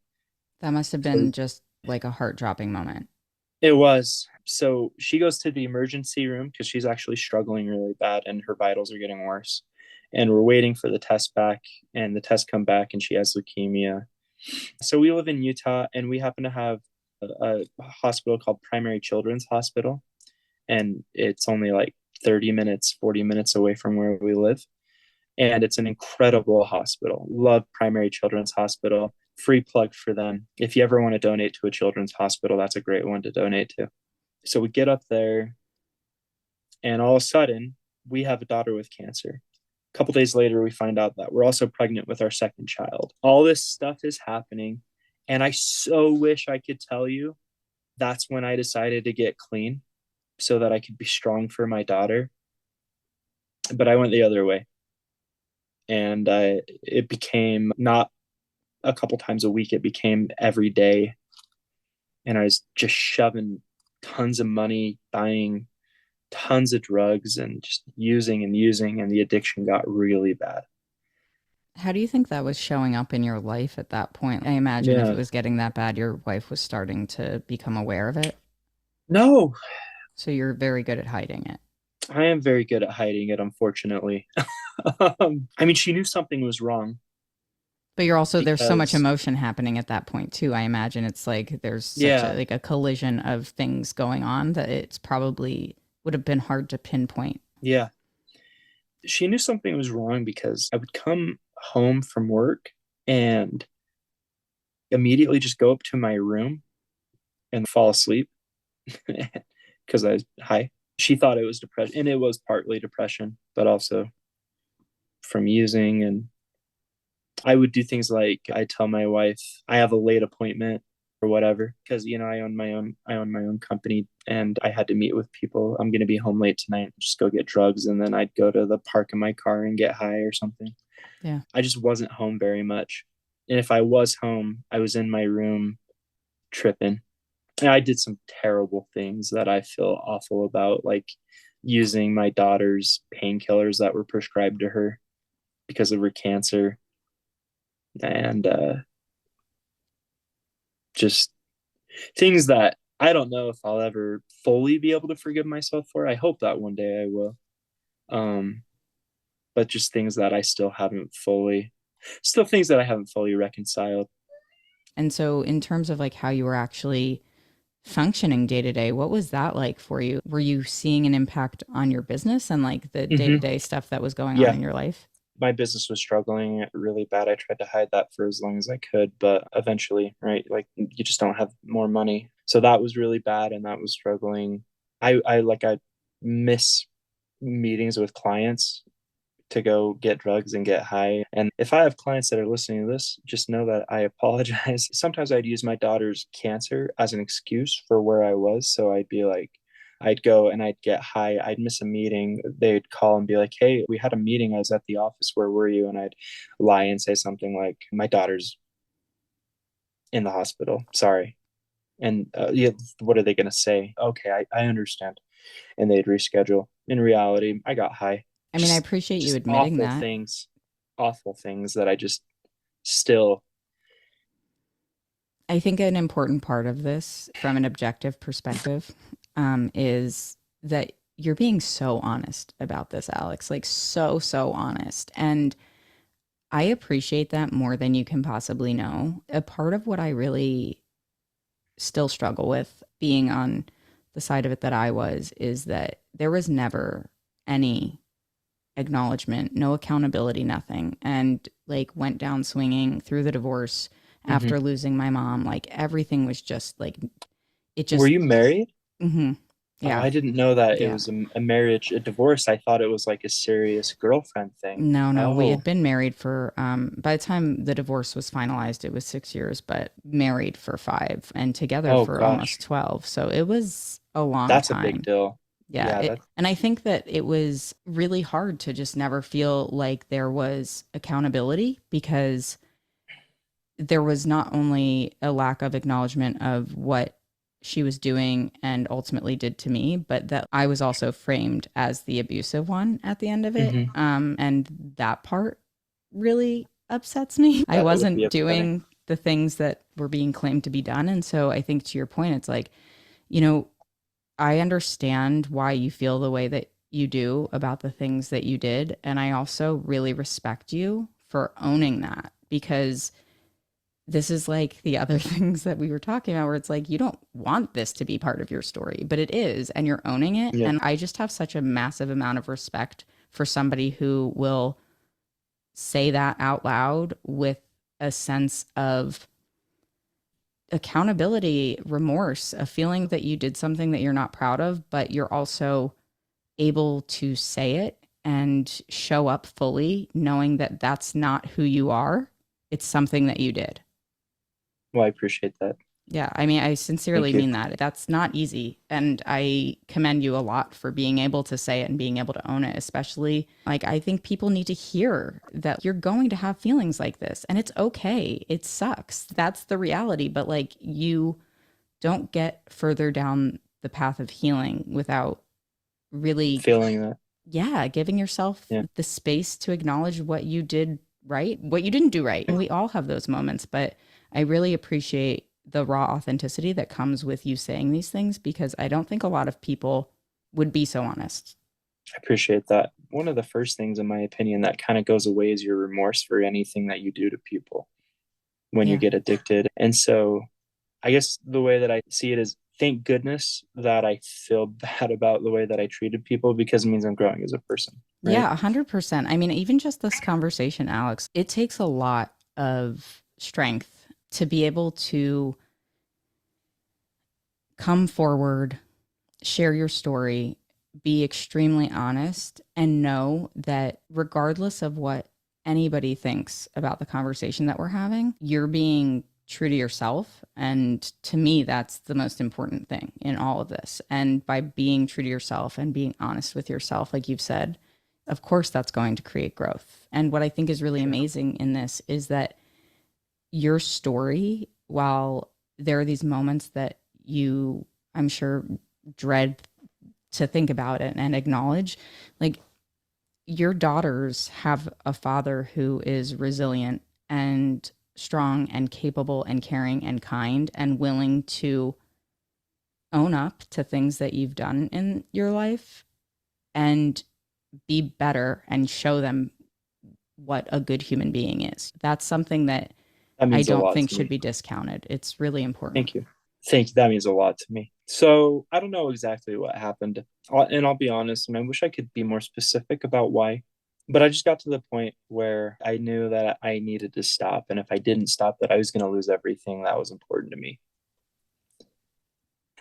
That must have So been just like a heart dropping moment. it was. So she goes to the emergency room because she's actually struggling really bad and her vitals are getting worse. And we're waiting for the test back, and the test come back and she has leukemia. So we live in Utah, and we happen to have a hospital called Primary Children's Hospital, and it's only like 30 minutes, 40 minutes away from where we live. And it's an incredible hospital. Love Primary Children's Hospital. Free plug for them. If you ever want to donate to a children's hospital, that's a great one to donate to. So we get up there, and all of a sudden, we have a daughter with cancer. A couple days later, we find out that we're also pregnant with our second child. All this stuff is happening. And I so wish I could tell you that's when I decided to get clean so that I could be strong for my daughter. But I went the other way. And it became not a couple times a week, it became every day. and I was just shoving tons of money, buying tons of drugs, and just using and using, and the addiction got really bad. How do you think that was showing up in your life at that point? I imagine if it Yeah. was getting that bad, your wife was starting to become aware of it. No, So you're very good at hiding it. I am very good at hiding it, unfortunately. I mean, she knew something was wrong But you're also there's so much because, emotion happening at that point too. I imagine it's like there's such a yeah, like a collision of things going on that it's probably would have been hard to pinpoint. yeah, she knew something was wrong because I would come home from work and immediately just go up to my room and fall asleep because I was high. She thought it was depression, and it was partly depression, but also from using. And I would do things like I tell my wife I have a late appointment or whatever because I own my own company, and I had to meet with people. I'm going to be home late tonight, just go get drugs, and then I'd go to the park in my car and get high or something. Yeah. I just wasn't home very much. And if I was home, I was in my room tripping. And I did some terrible things that I feel awful about, like using my daughter's painkillers that were prescribed to her because of her cancer, and just things that I don't know if I'll ever fully be able to forgive myself for. I hope that one day I will. Um, but just things that I still things that I haven't fully reconciled. And so in terms of like how you were actually functioning day to day, what was that like for you? Were you seeing an impact on your business and like the day to Mm-hmm. day stuff that was going on Yeah, in your life? my business was struggling really bad. I tried to hide that for as long as I could, but eventually, right, like you just don't have more money. So that was really bad, and that was struggling. I miss meetings with clients to go get drugs and get high. And if I have clients that are listening to this, just know that I apologize. Sometimes I'd use my daughter's cancer as an excuse for where I was. So I'd be like, I'd go and I'd get high. I'd miss a meeting. They'd call and be like, "Hey, we had a meeting. I was at the office. Where were you?" And I'd lie and say something like, "My daughter's in the hospital. Sorry." And yeah, what are they going to say? Okay, I understand. And they'd reschedule. In reality, I got high. I mean, I Just appreciate you just admitting that. awful things that I just still. I think an important part of this, from an objective perspective, is that you're being so honest about this, Alex. Like, so honest. And I appreciate that more than you can possibly know. A part of what I really still struggle with being on the side of it that I was is that there was never any acknowledgement, no accountability, nothing. And like went down swinging through the divorce Mhm. after losing my mom. Like everything was just like, it Were just, you married? mm-hmm, Oh, yeah, I didn't know that it yeah. was a marriage, a divorce. I thought it was like a serious girlfriend thing. No, we had Oh, been married for, by the time the divorce was finalized, it was 6 years, but married for five and together oh for almost gosh, 12. So it was a long that's a big time. deal. Yeah. Yeah, that's. And I think that it was really hard to just never feel like there was accountability because there was not only a lack of acknowledgement of what she was doing and ultimately did to me, but that I was also framed as the abusive one at the end of it. Mhm. And that part really upsets me. I That would be wasn't upsetting. doing the things that were being claimed to be done. And so I think to your point, it's like, you know, I understand why you feel the way that you do about the things that you did. And I also really respect you for owning that because this is like the other things that we were talking about where it's like you don't want this to be part of your story, but it is and you're owning it. Yeah. And I just have such a massive amount of respect for somebody who will say that out loud with a sense of accountability, remorse, a feeling that you did something that you're not proud of, but you're also able to say it and show up fully knowing that that's not who you are. It's something that you did. Well, I appreciate that. Yeah, I mean, I Thank sincerely you. mean that. That's not easy. And I commend you a lot for being able to say it and being able to own it, especially like I think people need to hear that you're going to have feelings like this and it's okay. It sucks. That's the reality. But like you don't get further down the path of healing without really, Feeling that. yeah, giving yourself Yeah. the space to acknowledge what you did right, what you didn't do right. And we all have those moments, but I really appreciate the raw authenticity that comes with you saying these things because I don't think a lot of people would be so honest. I appreciate that. One of the first things, in my opinion, that kind of goes away is your remorse for anything that you do to people when you Yeah. get addicted. And so I guess the way that I see it is thank goodness that I feel bad about the way that I treated people because it means I'm growing as a person, right? Yeah, 100%. I mean, even just this conversation, Alex, it takes a lot of strength to be able to come forward, share your story, be extremely honest, and know that regardless of what anybody thinks about the conversation that we're having, you're being true to yourself. And to me, that's the most important thing in all of this. And by being true to yourself and being honest with yourself, like you've said, of course, that's going to create growth. And what I think is really Sure. amazing in this is that your story, while there are these moments that you, I'm sure, dread to think about it and acknowledge, like your daughters have a father who is resilient and strong and capable and caring and kind and willing to own up to things that you've done in your life and be better and show them what a good human being is. That's something that That I means a don't lot think to should me. be discounted. It's really important. Thank you. Thank you. That means a lot to me. So I don't know exactly what happened. And I'll be honest, and I wish I could be more specific about why. But I just got to the point where I knew that I needed to stop. And if I didn't stop, that I was going to lose everything that was important to me.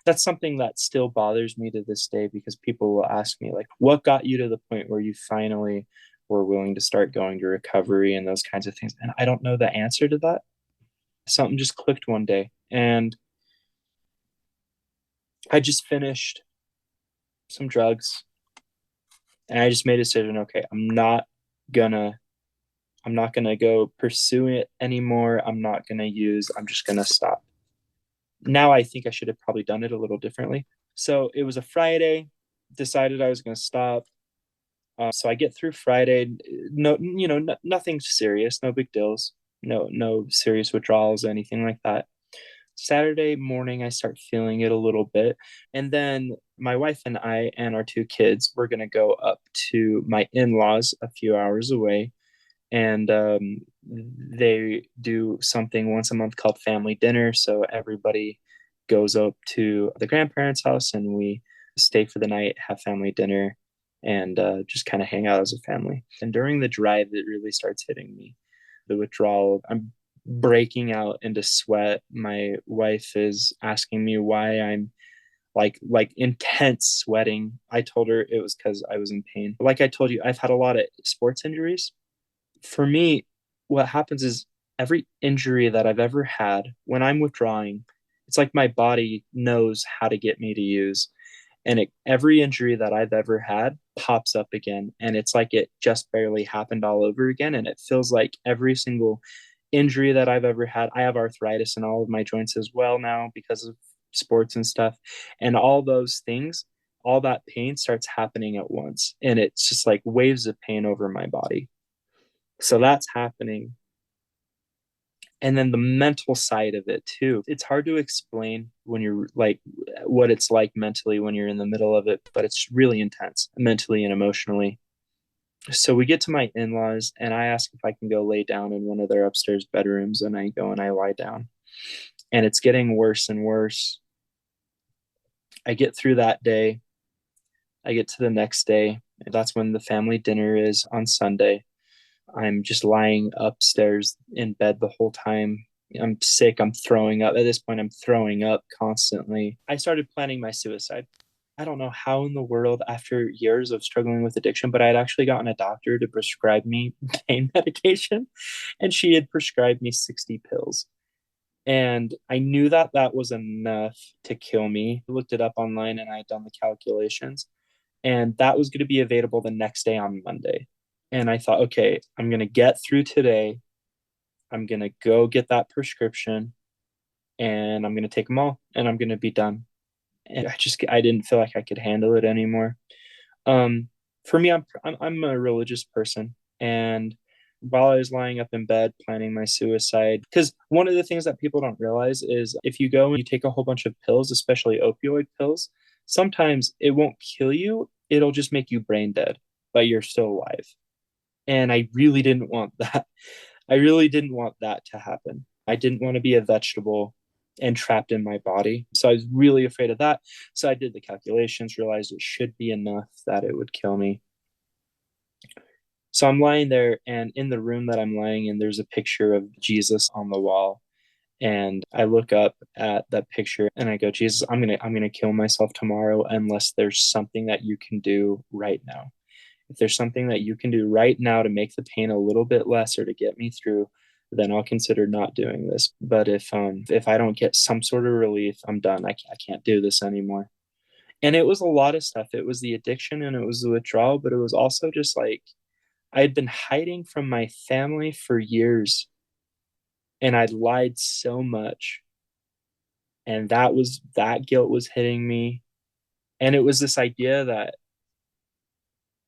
That's something that still bothers me to this day because people will ask me, like, what got you to the point where you finally were willing to start going to recovery and those kinds of things? And I don't know the answer to that. Something just clicked one day. And I just finished some drugs and I just made a decision, okay, gonna I'm not gonna go pursue it anymore. I'm not gonna use, I'm just gonna stop. Now I think I should have probably done it a little differently. So it was a Friday, decided I was gonna stop. So I get through Friday, no, nothing serious, no big deals, no serious withdrawals, anything like that. Saturday morning, I start feeling it a little bit. And then my wife and I and our two kids, we're going to go up to my in laws a few hours away. And they do something once a month called family dinner. So everybody goes up to the grandparents' house and we stay for the night, have family dinner, and just kind of hang out as a family. And during the drive, it really starts hitting me the withdrawal. I'm breaking out into sweat. My wife is asking me why I'm like intense sweating. I told her it was because I was in pain. Like I told you, I've had a lot of sports injuries. For me, what happens is every injury that I've ever had, when I'm withdrawing, it's like my body knows how to get me to use. And every injury that I've ever had pops up again. And it's like it just barely happened all over again. And it feels like every single injury that I've ever had, I have arthritis in all of my joints as well now because of sports and stuff. And all those things, all that pain starts happening at once. And it's just like waves of pain over my body. So that's happening. And then the mental side of it too. It's hard to explain when you're like what it's like mentally when you're in the middle of it, but it's really intense mentally and emotionally. So we get to my in-laws and I ask if I can go lay down in one of their upstairs bedrooms and I go and I lie down. And it's getting worse and worse. I get through that day. I get to the next day. That's when the family dinner is on Sunday. I'm just lying upstairs in bed the whole time. I'm sick. I'm throwing up. At this point, I'm throwing up constantly. I started planning my suicide. I don't know how in the world, after years of struggling with addiction, but I had actually gotten a doctor to prescribe me pain medication, and she had prescribed me 60 pills. And I knew that that was enough to kill me. I looked it up online and I had done the calculations, and that was going to be available the next day on Monday. And I thought, okay, I'm going to get through today. I'm going to go get that prescription and I'm going to take them all and I'm going to be done. And I didn't feel like I could handle it anymore. Um, for me, I'm a religious person, and while I was lying up in bed planning my suicide, because one of the things that people don't realize is if you go and you take a whole bunch of pills, especially opioid pills, sometimes it won't kill you, it'll just make you brain dead, but you're still alive. And I really didn't want that. I really didn't want that to happen. I didn't want to be a vegetable and trapped in my body. So I was really afraid of that. So I did the calculations, realized it should be enough that it would kill me. So I'm lying there, and in the room that I'm lying in, there's a picture of Jesus on the wall. And I look up at that picture and I go, Jesus, I'm gonna kill myself tomorrow unless there's something that you can do right now. If there's something that you can do right now to make the pain a little bit less or to get me through, then I'll consider not doing this. But if I don't get some sort of relief, I'm done. I can't do this anymore. And it was a lot of stuff. It was the addiction and it was the withdrawal, but it was also just like I had been hiding from my family for years and I'd lied so much. And that guilt was hitting me. And it was this idea that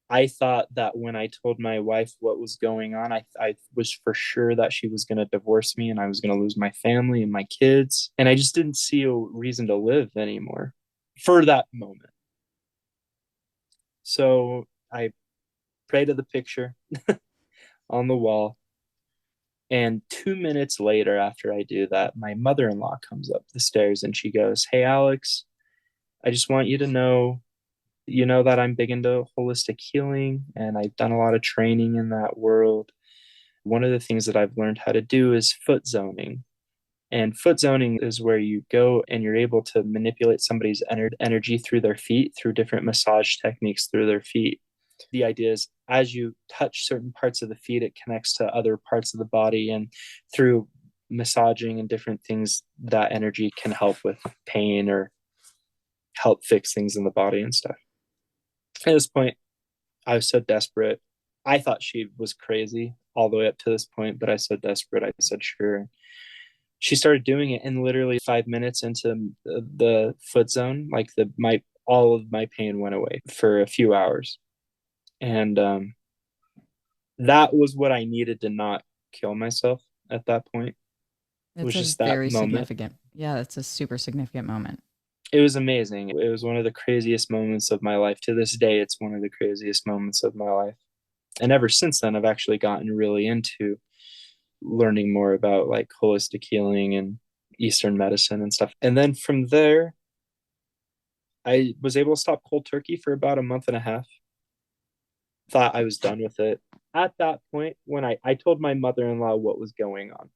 I thought that when I told my wife what was going on, I was for sure that she was going to divorce me and I was going to lose my family and my kids. And I just didn't see a reason to live anymore for that moment. So I prayed to the picture on the wall. And 2 minutes later, after I do that, my mother in law comes up the stairs and she goes, Hey, Alex, I just want you to know, you know, that I'm big into holistic healing and I've done a lot of training in that world. One of the things that I've learned how to do is foot zoning. And foot zoning is where you go and you're able to manipulate somebody's energy through their feet, through different massage techniques through their feet. The idea is as you touch certain parts of the feet, it connects to other parts of the body. And through massaging and different things, that energy can help with pain or help fix things in the body and stuff. At this point, I was so desperate. I thought she was crazy all the way up to this point, but I was so desperate. I said, sure. She started doing it, and literally 5 minutes into the foot zone, like the my all of my pain went away for a few hours, and that was what I needed to not kill myself at that point. It's Was a just that very moment. significant, yeah, it's a super significant moment. It was amazing. It was one of the craziest moments of my life. To this day, it's one of the craziest moments of my life. And ever since then, I've actually gotten really into learning more about like holistic healing and Eastern medicine and stuff. And then from there, I was able to stop cold turkey for about a month and a half. Thought I was done with it. At that point, when I told my mother in law what was going on,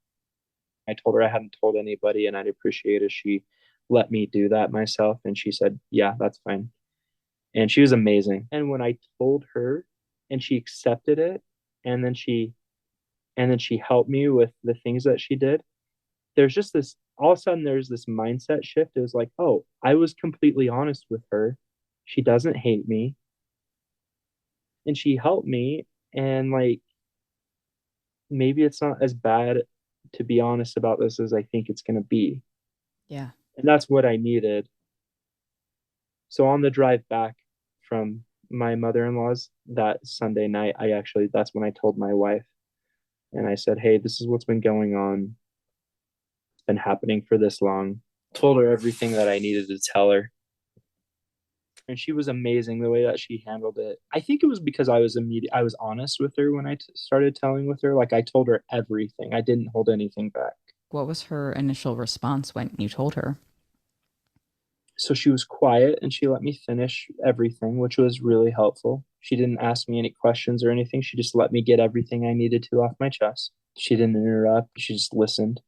I told her I hadn't told anybody and I'd appreciate if she let me do that myself. And she said, yeah, that's fine. And she was amazing. And when I told her and she accepted it, and then she helped me with the things that she did, there's just this all of a sudden there's this mindset shift. It was like, oh, I was completely honest with her. She doesn't hate me and she helped me. And like maybe it's not as bad to be honest about this as I think it's gonna be. Yeah. And that's what I needed. So on the drive back from my mother-in-law's that Sunday night, that's when I told my wife and I said, hey, this is what's been going on. It's been happening for this long. Told her everything that I needed to tell her. And she was amazing the way that she handled it. I think it was because I was honest with her when started telling with her. Like I told her everything. I didn't hold anything back. What was her initial response when you told her? So she was quiet and she let me finish everything, which was really helpful. She didn't ask me any questions or anything. She just let me get everything I needed to off my chest. She didn't interrupt. She just listened.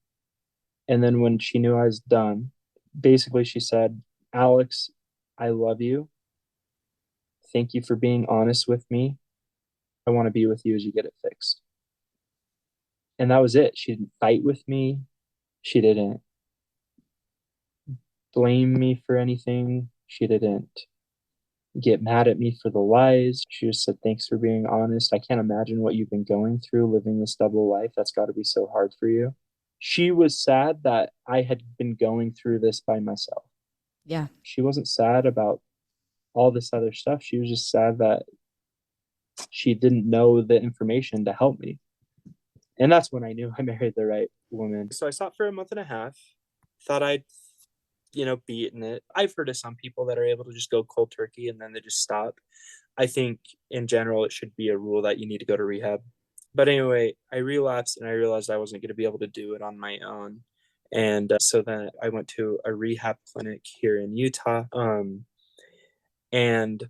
And then when she knew I was done, basically she said, Alex, I love you. Thank you for being honest with me. I want to be with you as you get it fixed. And that was it. She didn't fight with me. She didn't blame me for anything. She didn't get mad at me for the lies. She just said, thanks for being honest. I can't imagine what you've been going through living this double life. That's got to be so hard for you. She was sad that I had been going through this by myself. Yeah. She wasn't sad about all this other stuff. She was just sad that she didn't know the information to help me. And that's when I knew I married the right woman. So I stopped for a month and a half, thought I'd, beaten it. I've heard of some people that are able to just go cold turkey and then they just stop. I think in general, it should be a rule that you need to go to rehab. But anyway, I relapsed and I realized I wasn't going to be able to do it on my own. And so then I went to a rehab clinic here in Utah. And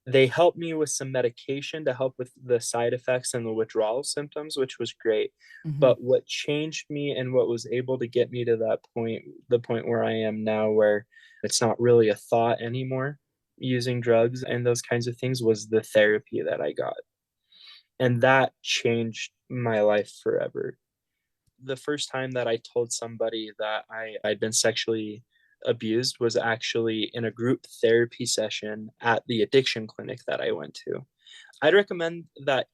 they helped me with some medication to help with the side effects and the withdrawal symptoms, which was great. Hmm. But what changed me and what was able to get me to that point, the point where I am now, where it's not really a thought anymore, using drugs and those kinds of things, was the therapy that I got. And that changed my life forever. The first time that I told somebody that I'd been sexually abused was actually in a group therapy session at the addiction clinic that I went to. I'd recommend that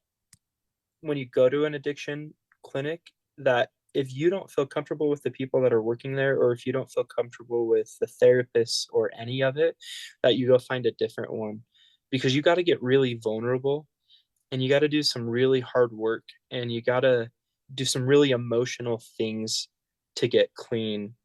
when you go to an addiction clinic, that if you don't feel comfortable with the people that are working there, or if you don't feel comfortable with the therapists or any of it, that you go find a different one, because you got to get really vulnerable and you got to do some really hard work and you got to do some really emotional things to get clean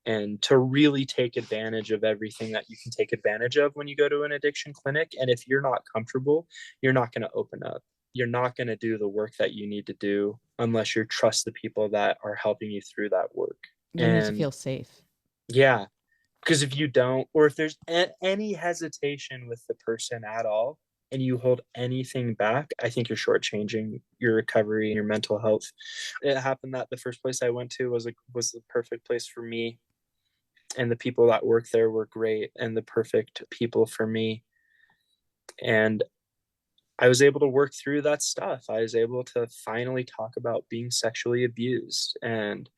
and to really take advantage of everything that you can take advantage of when you go to an addiction clinic. And if you're not comfortable, you're not going to open up. You're not going to do the work that you need to do unless you trust the people that are helping you through that work. You need to And feel safe. yeah, because if you don't, or if there's any hesitation with the person at all, and you hold anything back, I think you're shortchanging your recovery and your mental health. It happened that the first place I went to was the perfect place for me, and the people that work there were great and the perfect people for me. And I was able to work through that stuff. I was able to finally talk about being sexually abused, and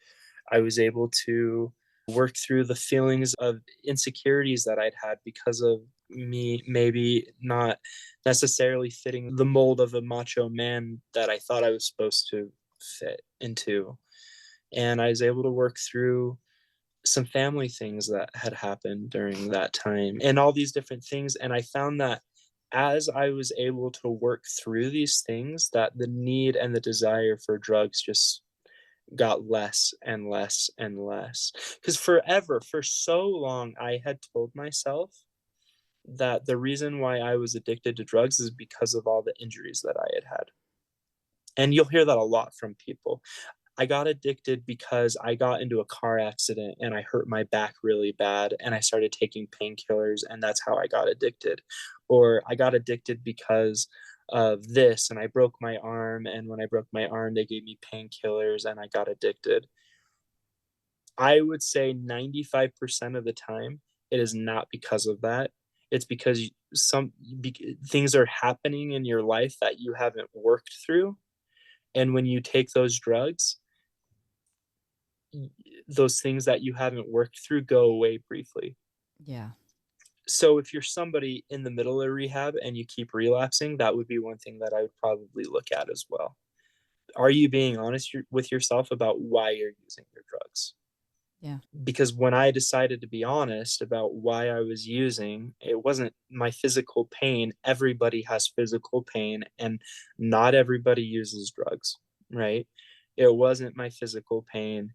I was able to work through the feelings of insecurities that I'd had because of me maybe not necessarily fitting the mold of a macho man that I thought I was supposed to fit into. And I was able to work through some family things that had happened during that time and all these different things. And I found that as I was able to work through these things, that the need and the desire for drugs just got less and less and less. Because forever, for so long, I had told myself that the reason why I was addicted to drugs is because of all the injuries that I had had. And you'll hear that a lot from people. I got addicted because I got into a car accident and I hurt my back really bad and I started taking painkillers and that's how I got addicted. Or I got addicted because of this and I broke my arm, and when I broke my arm they gave me painkillers and I got addicted. I would say 95% of the time it is not because of that. It's because things are happening in your life that you haven't worked through, and when you take those drugs, those things that you haven't worked through go away briefly. Yeah. So if you're somebody in the middle of rehab and you keep relapsing, that would be one thing that I would probably look at as well. Are you being honest with yourself about why you're using your drugs? Yeah. Because when I decided to be honest about why I was using, it wasn't my physical pain. Everybody has physical pain, and not everybody uses drugs, right? It wasn't my physical pain.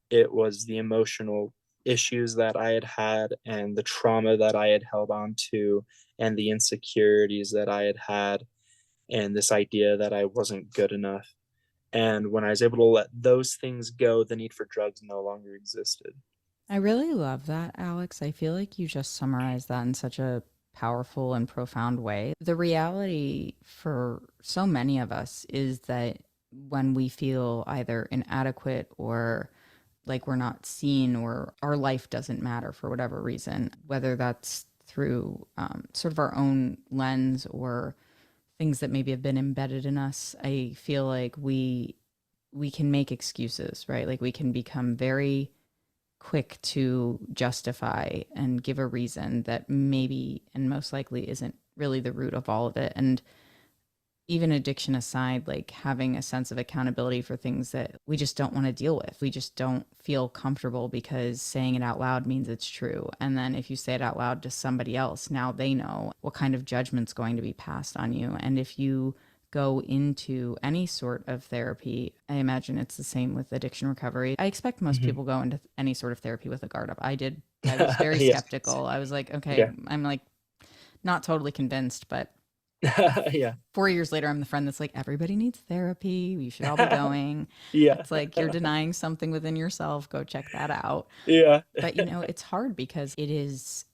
It was the emotional issues that I had had and the trauma that I had held on to and the insecurities that I had had and this idea that I wasn't good enough. And when I was able to let those things go, the need for drugs no longer existed. I really love that, Alex. I feel like you just summarized that in such a powerful and profound way. The reality for so many of us is that when we feel either inadequate or like we're not seen or our life doesn't matter for whatever reason, whether that's through sort of our own lens or things that maybe have been embedded in us, I feel like we can make excuses, right? Like we can become very quick to justify and give a reason that maybe and most likely isn't really the root of all of it. And even addiction aside, like having a sense of accountability for things that we just don't want to deal with. We just don't feel comfortable because saying it out loud means it's true. And then if you say it out loud to somebody else, now they know what kind of judgment's going to be passed on you. And if you go into any sort of therapy, I imagine it's the same with addiction recovery. I expect most Hmm. people go into any sort of therapy with a guard up. I did. I was very Yeah. skeptical. I was like, okay, Yeah. I'm like not totally convinced, but Yeah. 4 years later, I'm the friend that's like, everybody needs therapy. You should all be going. Yeah. It's like you're denying something within yourself. Go check that out. Yeah. But it's hard because it is,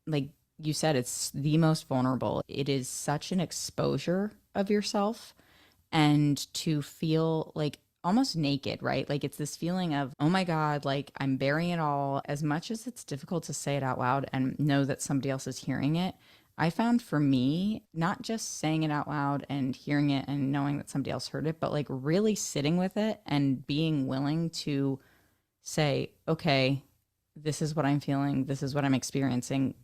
like you said, it's the most vulnerable. It is such an exposure of yourself, and to feel like almost naked, right? Like it's this feeling of, oh my God, like I'm bearing it all. As much as it's difficult to say it out loud and know that somebody else is hearing it, I found for me, not just saying it out loud and hearing it and knowing that somebody else heard it, but like really sitting with it and being willing to say, okay, this is what I'm feeling. This is what I'm experiencing.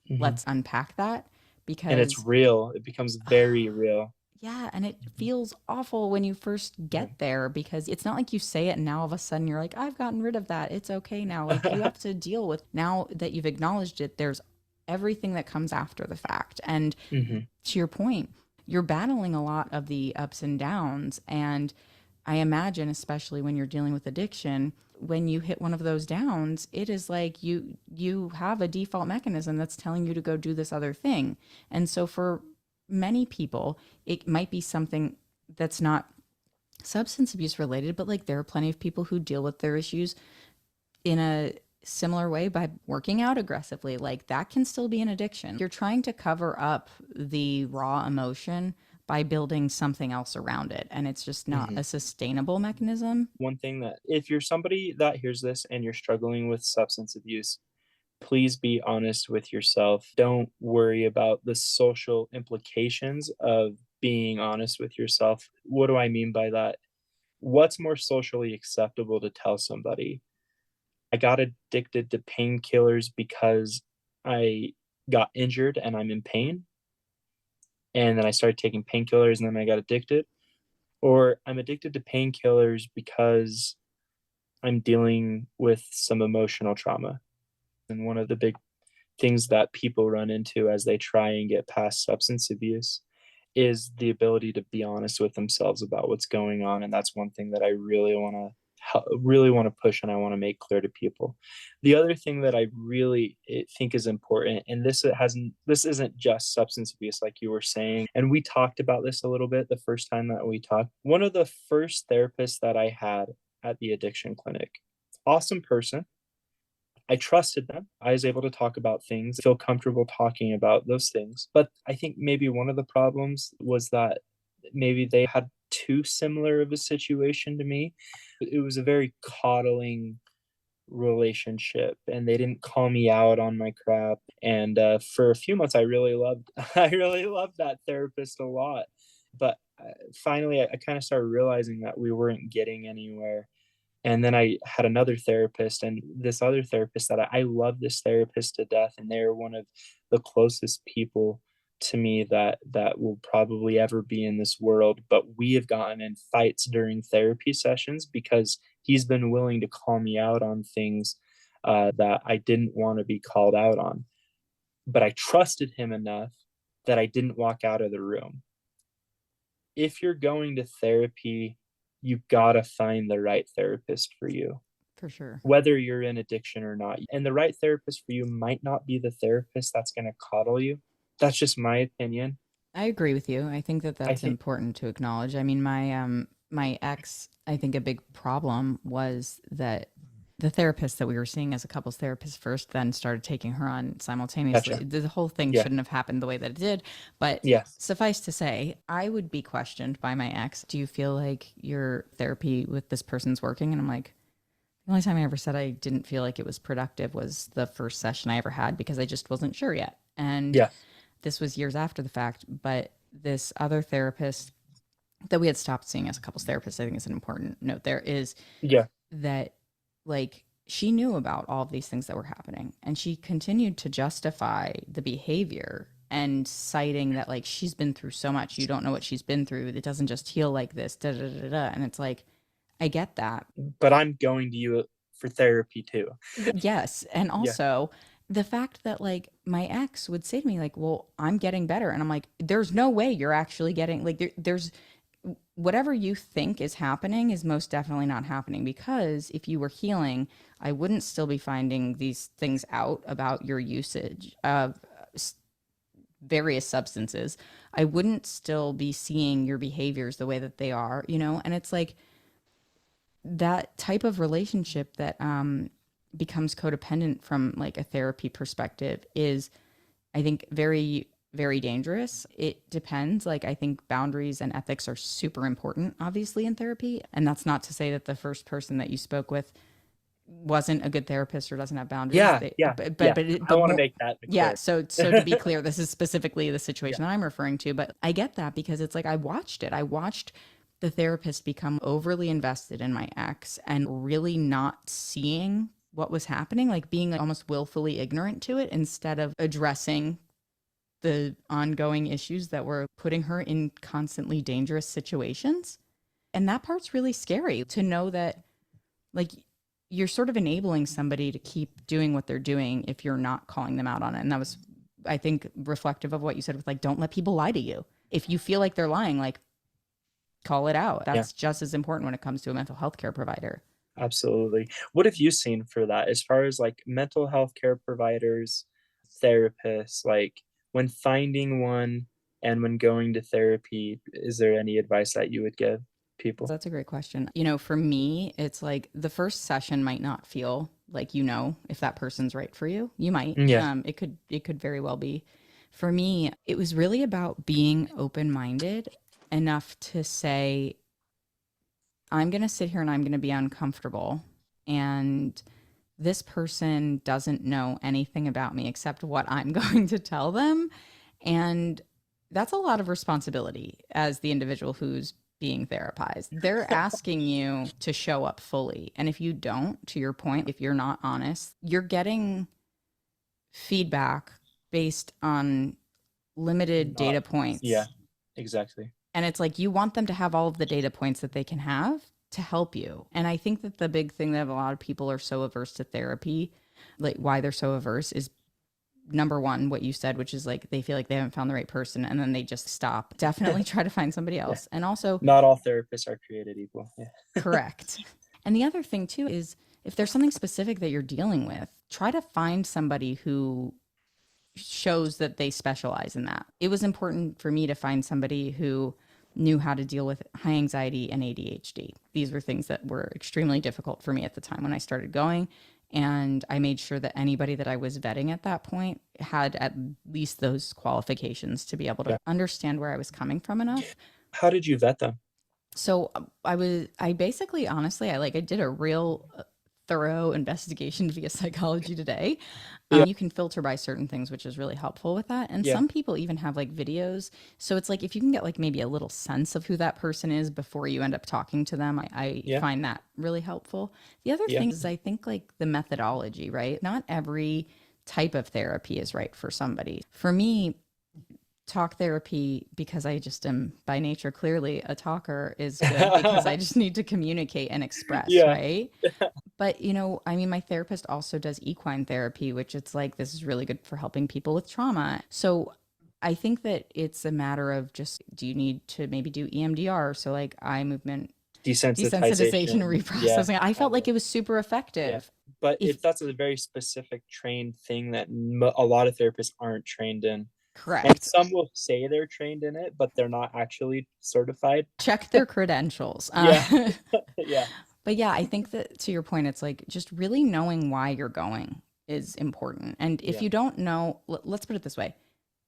Hmm. Let's unpack that And it's because real. It becomes very real. yeah, and it feels awful when you first get Mhm. there because it's not like you say it and now all of a sudden you're like, I've gotten rid of that. It's okay now. Like you have to deal with now that you've acknowledged it, there's everything that comes after the fact. And Hmm. to your point, you're battling a lot of the ups and downs. And I imagine, especially when you're dealing with addiction, when you hit one of those downs, it is like you have a default mechanism that's telling you to go do this other thing. And so for many people, it might be something that's not substance abuse related, but like there are plenty of people who deal with their issues in a similar way by working out aggressively. Like that can still be an addiction. You're trying to cover up the raw emotion by building something else around it. And it's just not Hmm. a sustainable mechanism. One thing that if you're somebody that hears this and you're struggling with substance abuse, please be honest with yourself. Don't worry about the social implications of being honest with yourself. What do I mean by that? What's more socially acceptable to tell somebody? I got addicted to painkillers because I got injured and I'm in pain. And then I started taking painkillers and then I got addicted. Or I'm addicted to painkillers because I'm dealing with some emotional trauma. And one of the big things that people run into as they try and get past substance abuse is the ability to be honest with themselves about what's going on. And that's one thing that I really want to push and I want to make clear to people. The other thing that I really think is important, and this isn't just substance abuse like you were saying, and we talked about this a little bit the first time that we talked. One of the first therapists that I had at the addiction clinic, awesome person. I trusted them. I was able to talk about things, feel comfortable talking about those things. But I think maybe one of the problems was that maybe they had too similar of a situation to me. It was a very coddling relationship and they didn't call me out on my crap. And for a few months I really loved I really loved that therapist a lot. But finally I kind of started realizing that we weren't getting anywhere. And then I had another therapist, and this other therapist that I love this therapist to death, and they're one of the closest people to me that will probably ever be in this world. But we have gotten in fights during therapy sessions because he's been willing to call me out on things that I didn't want to be called out on. But I trusted him enough that I didn't walk out of the room. If you're going to therapy, you gotta find the right therapist for you, For sure. whether you're in addiction or not. And the right therapist for you might not be the therapist that's going to coddle you. That's just my opinion. I agree with you. I think that I that's think, important to acknowledge. I mean, my ex, I think a big problem was that the therapist that we were seeing as a couples therapist first then started taking her on simultaneously. gotcha. The whole thing Yeah. shouldn't have happened the way that it did, but Yeah. suffice to say, I would be questioned by my ex, "Do you feel like your therapy with this person's working?" And I'm like, the only time I ever said I didn't feel like it was productive was the first session I ever had because I just wasn't sure yet. And Yeah. this was years after the fact, but this other therapist that we had stopped seeing as a couples therapist, I think is an important note there, is Yeah. that like she knew about all of these things that were happening and she continued to justify the behavior. and citing that like she's been through so much, you don't know what she's been through, it doesn't just heal like this, da da da da. And it's like, I get that. But I'm going to you for therapy too. Yes. And Yeah. also the fact that like my ex would say to me, like, well, I'm getting better. And I'm like, there's no way you're actually getting like there's whatever you think is happening is most definitely not happening, because if you were healing, I wouldn't still be finding these things out about your usage of various substances. I wouldn't still be seeing your behaviors the way that they are, you know? And it's like that type of relationship that becomes codependent from like a therapy perspective is, I think, very, very dangerous. It depends. Like, I think boundaries and ethics are super important, obviously, in therapy. And that's not to say that the first person that you spoke with wasn't a good therapist or doesn't have boundaries. Yeah, They, yeah, yeah. I but want to more, make that yeah. clear. So to be clear, this is specifically the Yeah. situation that I'm referring to. But I get that because it's like I watched it. I watched the therapist become overly invested in my ex and really not seeing what was happening, like being like almost willfully ignorant to it instead of addressing the ongoing issues that were putting her in constantly dangerous situations. And that part's really scary to know that, like, you're sort of enabling somebody to keep doing what they're doing if you're not calling them out on it. And that was, I think, reflective of what you said with like, don't let people lie to you. If you feel like they're lying, like, call it out. Yeah, That's just as important when it comes to a mental health care provider. absolutely. What have you seen for that as far as like mental health care providers, therapists, like when finding one and when going to therapy, is there any advice that you would give people? That's a great question. You know, for me, it's like the first session might not feel like, you know, if that person's right for you. You might. Yeah. It could very well be. For me, it was really about being open-minded enough to say, I'm going to sit here and I'm going to be uncomfortable. And this person doesn't know anything about me except what I'm going to tell them. And that's a lot of responsibility as the individual who's being therapized. They're asking you to show up fully. And if you don't, to your point, if you're not honest, you're getting feedback based on limited Not, data yeah, points. exactly. And it's like you want them to have all of the data points that they can have to help you. And I think that the big thing that a lot of people are so averse to therapy, like why they're so averse, is number one, what you said, which is like they feel like they haven't found the right person and then they just stop. Definitely try to find somebody Yeah. else. And also, Not all therapists are created equal. Yeah. correct. And the other thing too is if there's something specific that you're dealing with, try to find somebody who shows that they specialize in that. It was important for me to find somebody who knew how to deal with high anxiety and ADHD. These were things that were extremely difficult for me at the time when I started going. And I made sure that anybody that I was vetting at that point had at least those qualifications to be able to Yeah. understand where I was coming from enough. How did you vet them? So I basically, honestly, I did a real thorough investigation via Psychology Today. Yeah. You can filter by certain things, which is really helpful with that. And Yeah. some people even have like videos. So it's like if you can get like maybe a little sense of who that person is before you end up talking to them, I Yeah. find that really helpful. The other Yeah. thing is I think like the methodology, right? Not every type of therapy is right for somebody. For me, talk therapy, because I just am by nature clearly a talker, is good because I just need to communicate and express, Yeah. right? But, you know, I mean, my therapist also does equine therapy, which it's like, this is really good for helping people with trauma. So I think that it's a matter of just, do you need to maybe do EMDR? So like eye movement desensitization Desensitization. Yeah. reprocessing. I felt like it was super Yeah. effective. But If that's a very specific trained thing that a lot of therapists aren't trained in. And correct, some will say they're trained in it, but they're not actually certified. check their credentials. Yeah. Yeah. But yeah, I think that to your point, it's like just really knowing why you're going is important. And if Yeah. you don't know, let's put it this way,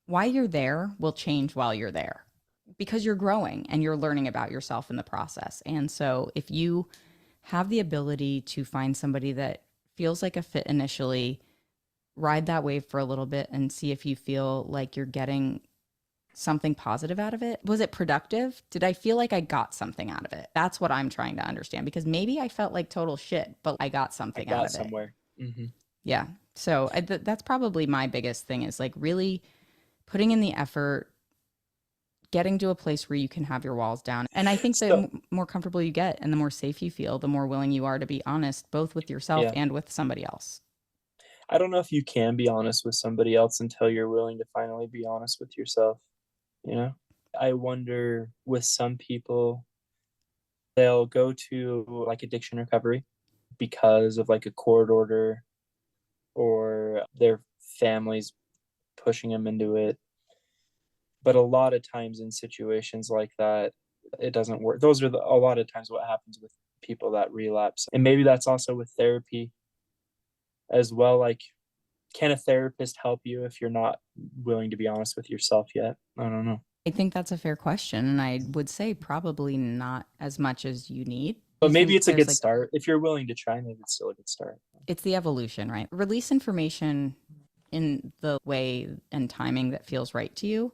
why you're there will change while you're there because you're growing and you're learning about yourself in the process. And so if you have the ability to find somebody that feels like a fit initially, ride that wave for a little bit and see if you feel like you're getting something positive out of it. Was it productive? Did I feel like I got something out of it? That's what I'm trying to understand, because maybe I felt like total shit, but I got I something out got of it. somewhere. Hmm. Yeah. So that's probably my biggest thing is like really putting in the effort, getting to a place where you can have your walls down. And I think the So, more comfortable you get and the more safe you feel, the more willing you are to be honest, both with yourself yeah. and with somebody else. I don't know if you can be honest with somebody else until you're willing to finally be honest with yourself, you know? I wonder with some people, they'll go to like addiction recovery because of like a court order or their families pushing them into it. But a lot of times in situations like that, it doesn't work. Those are a lot of times what happens with people that relapse. And maybe that's also with therapy as well. Like, can a therapist help you if you're not willing to be honest with yourself yet? I don't know. I think that's a fair question. And I would say probably not as much as you need. But You maybe think it's a there's good like, start. If you're willing to try, maybe it's still a good start. it's the evolution, right? Release information in the way and timing that feels right to you,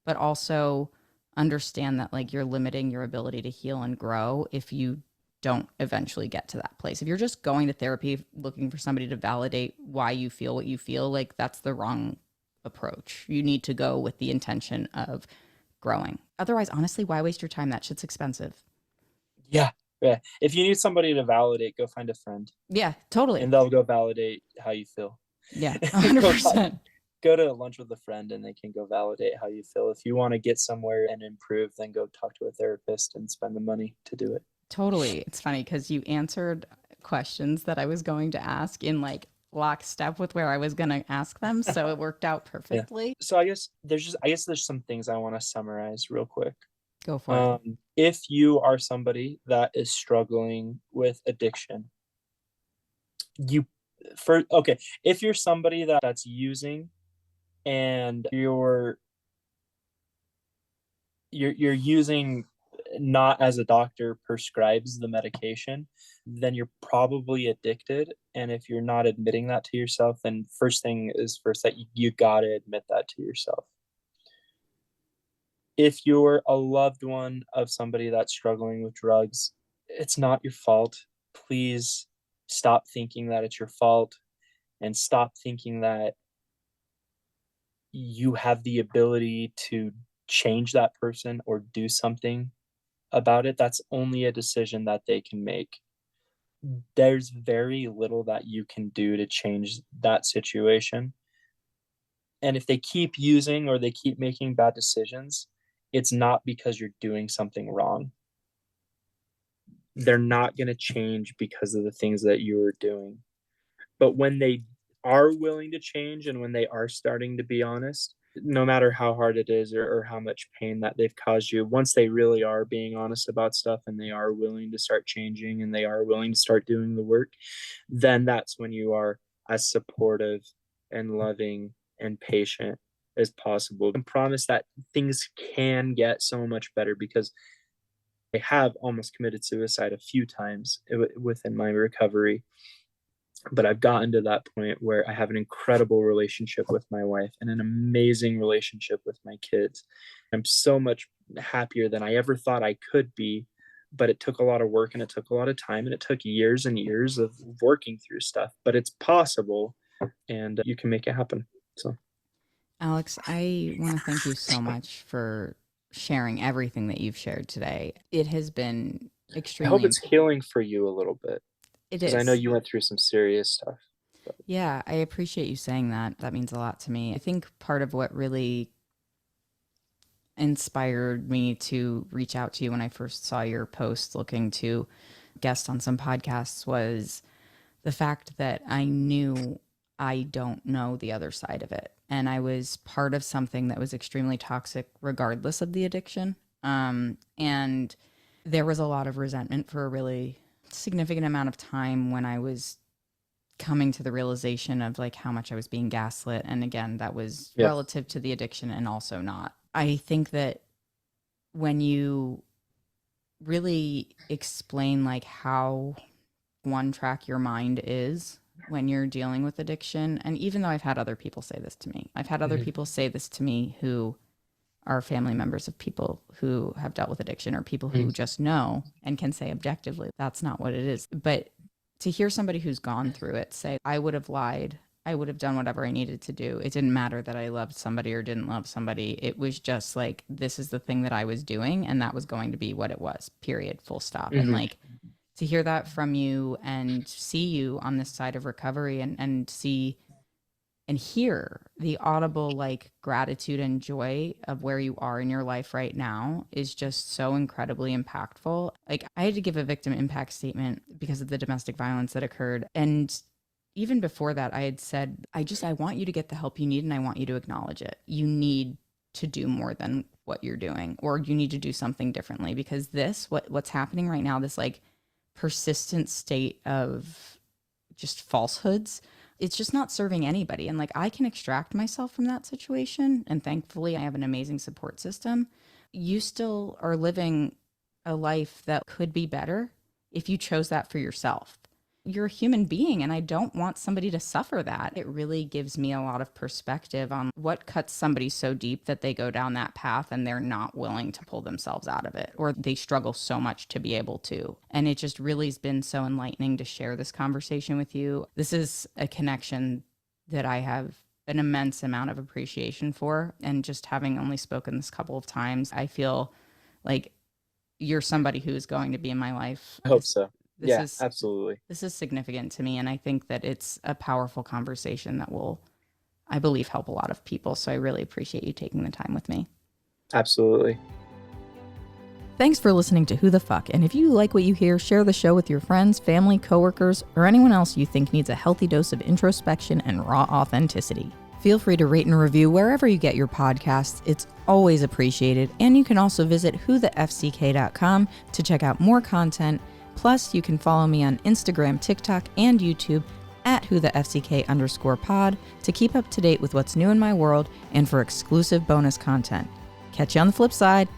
but also understand that like you're limiting your ability to heal and grow if you don't eventually get to that place. If you're just going to therapy looking for somebody to validate why you feel what you feel, like that's the wrong approach. You need to go with the intention of growing. Otherwise, honestly, why waste your time? That shit's expensive. Yeah. Yeah. If you need somebody to validate, go find a friend Yeah, totally. and they'll go validate how you feel. Yeah, go 100%. go to lunch with a friend and they can go validate how you feel. If you want to get somewhere and improve, then go talk to a therapist and spend the money to do it. Totally. It's funny because you answered questions that I was going to ask in like lockstep with where I was going to ask them. So it worked out Yeah. perfectly. So I guess there's some things I want to summarize real quick. Go for it. If you are somebody that is struggling with addiction, you for okay, if you're somebody that's using and you're using not as a doctor prescribes the medication, then you're probably addicted. And if you're not admitting that to yourself, then first thing is first that you gotta admit that to yourself. If you're a loved one of somebody that's struggling with drugs, it's not your fault. Please stop thinking that it's your fault and stop thinking that you have the ability to change that person or do something about it. That's only a decision that they can make. There's very little that you can do to change that situation. And if they keep using or they keep making bad decisions, it's not because you're doing something wrong. They're not going to change because of the things that you are doing. But when they are willing to change and when they are starting to be honest, no matter how hard it is or how much pain that they've caused you, once they really are being honest about stuff and they are willing to start changing and they are willing to start doing the work, then that's when you are as supportive and loving and patient as possible and promise that things can get so much better because I have almost committed suicide a few times within my recovery, but I've gotten to that point where I have an incredible relationship with my wife and an amazing relationship with my kids. I'm so much happier than I ever thought I could be, but it took a lot of work and it took a lot of time and it took years and years of working through stuff, but it's possible and you can make it happen. So Alex, I want to thank you so much for sharing everything that you've shared today. It has been I hope extremely, it's healing for you a little bit it because I know is. you went through some serious stuff. But Yeah, I appreciate you saying that. That means a lot to me. I think part of what really inspired me to reach out to you when I first saw your post looking to guest on some podcasts was the fact that I knew I don't know the other side of it. And I was part of something that was extremely toxic, regardless of the addiction. And there was a lot of resentment for a really significant amount of time when I was coming to the realization of like how much I was being gaslit. And again, that was yeah. relative to the addiction and also not. I think that when you really explain like how one track your mind is when you're dealing with addiction, and even though I've had other people say this to me, I've had other Mhm. people say this to me who are family members of people who have dealt with addiction or people who Mhm. just know and can say objectively that's not what it is. But to hear somebody who's gone through it say, I would have lied, I would have done whatever I needed to do. It didn't matter that I loved somebody or didn't love somebody. It was just like, this is the thing that I was doing, and that was going to be what it was, period, full stop. And Hmm. like, to hear that from you and see you on this side of recovery, and see and hear the audible like gratitude and joy of where you are in your life right now is just so incredibly impactful. Like, I had to give a victim impact statement because of the domestic violence that occurred. And even before that, I had said, I want you to get the help you need, and I want you to acknowledge it. You need to do more than what you're doing, or you need to do something differently, because what's happening right now, this like persistent state of just falsehoods, it's just not serving anybody. And like, I can extract myself from that situation. And thankfully, I have an amazing support system. You still are living a life that could be better if you chose that for yourself. You're a human being, and I don't want somebody to suffer that. It really gives me a lot of perspective on what cuts somebody so deep that they go down that path and they're not willing to pull themselves out of it, or they struggle so much to be able to. And it just really has been so enlightening to share this conversation with you. This is a connection that I have an immense amount of appreciation for. And just having only spoken this couple of times, I feel like you're somebody who is going to be in my life. I hope so. This Yeah, is absolutely. this is significant to me, and I think that it's a powerful conversation that will, I believe, help a lot of people. So I really appreciate you taking the time with me. Absolutely. Thanks for listening to Who the Fuck. And if you like what you hear, share the show with your friends, family, coworkers, or anyone else you think needs a healthy dose of introspection and raw authenticity. Feel free to rate and review wherever you get your podcasts. It's always appreciated. And you can also visit whothefck.com to check out more content. Plus, you can follow me on Instagram, TikTok, and YouTube at whothefck_pod to keep up to date with what's new in my world and for exclusive bonus content. Catch you on the flip side.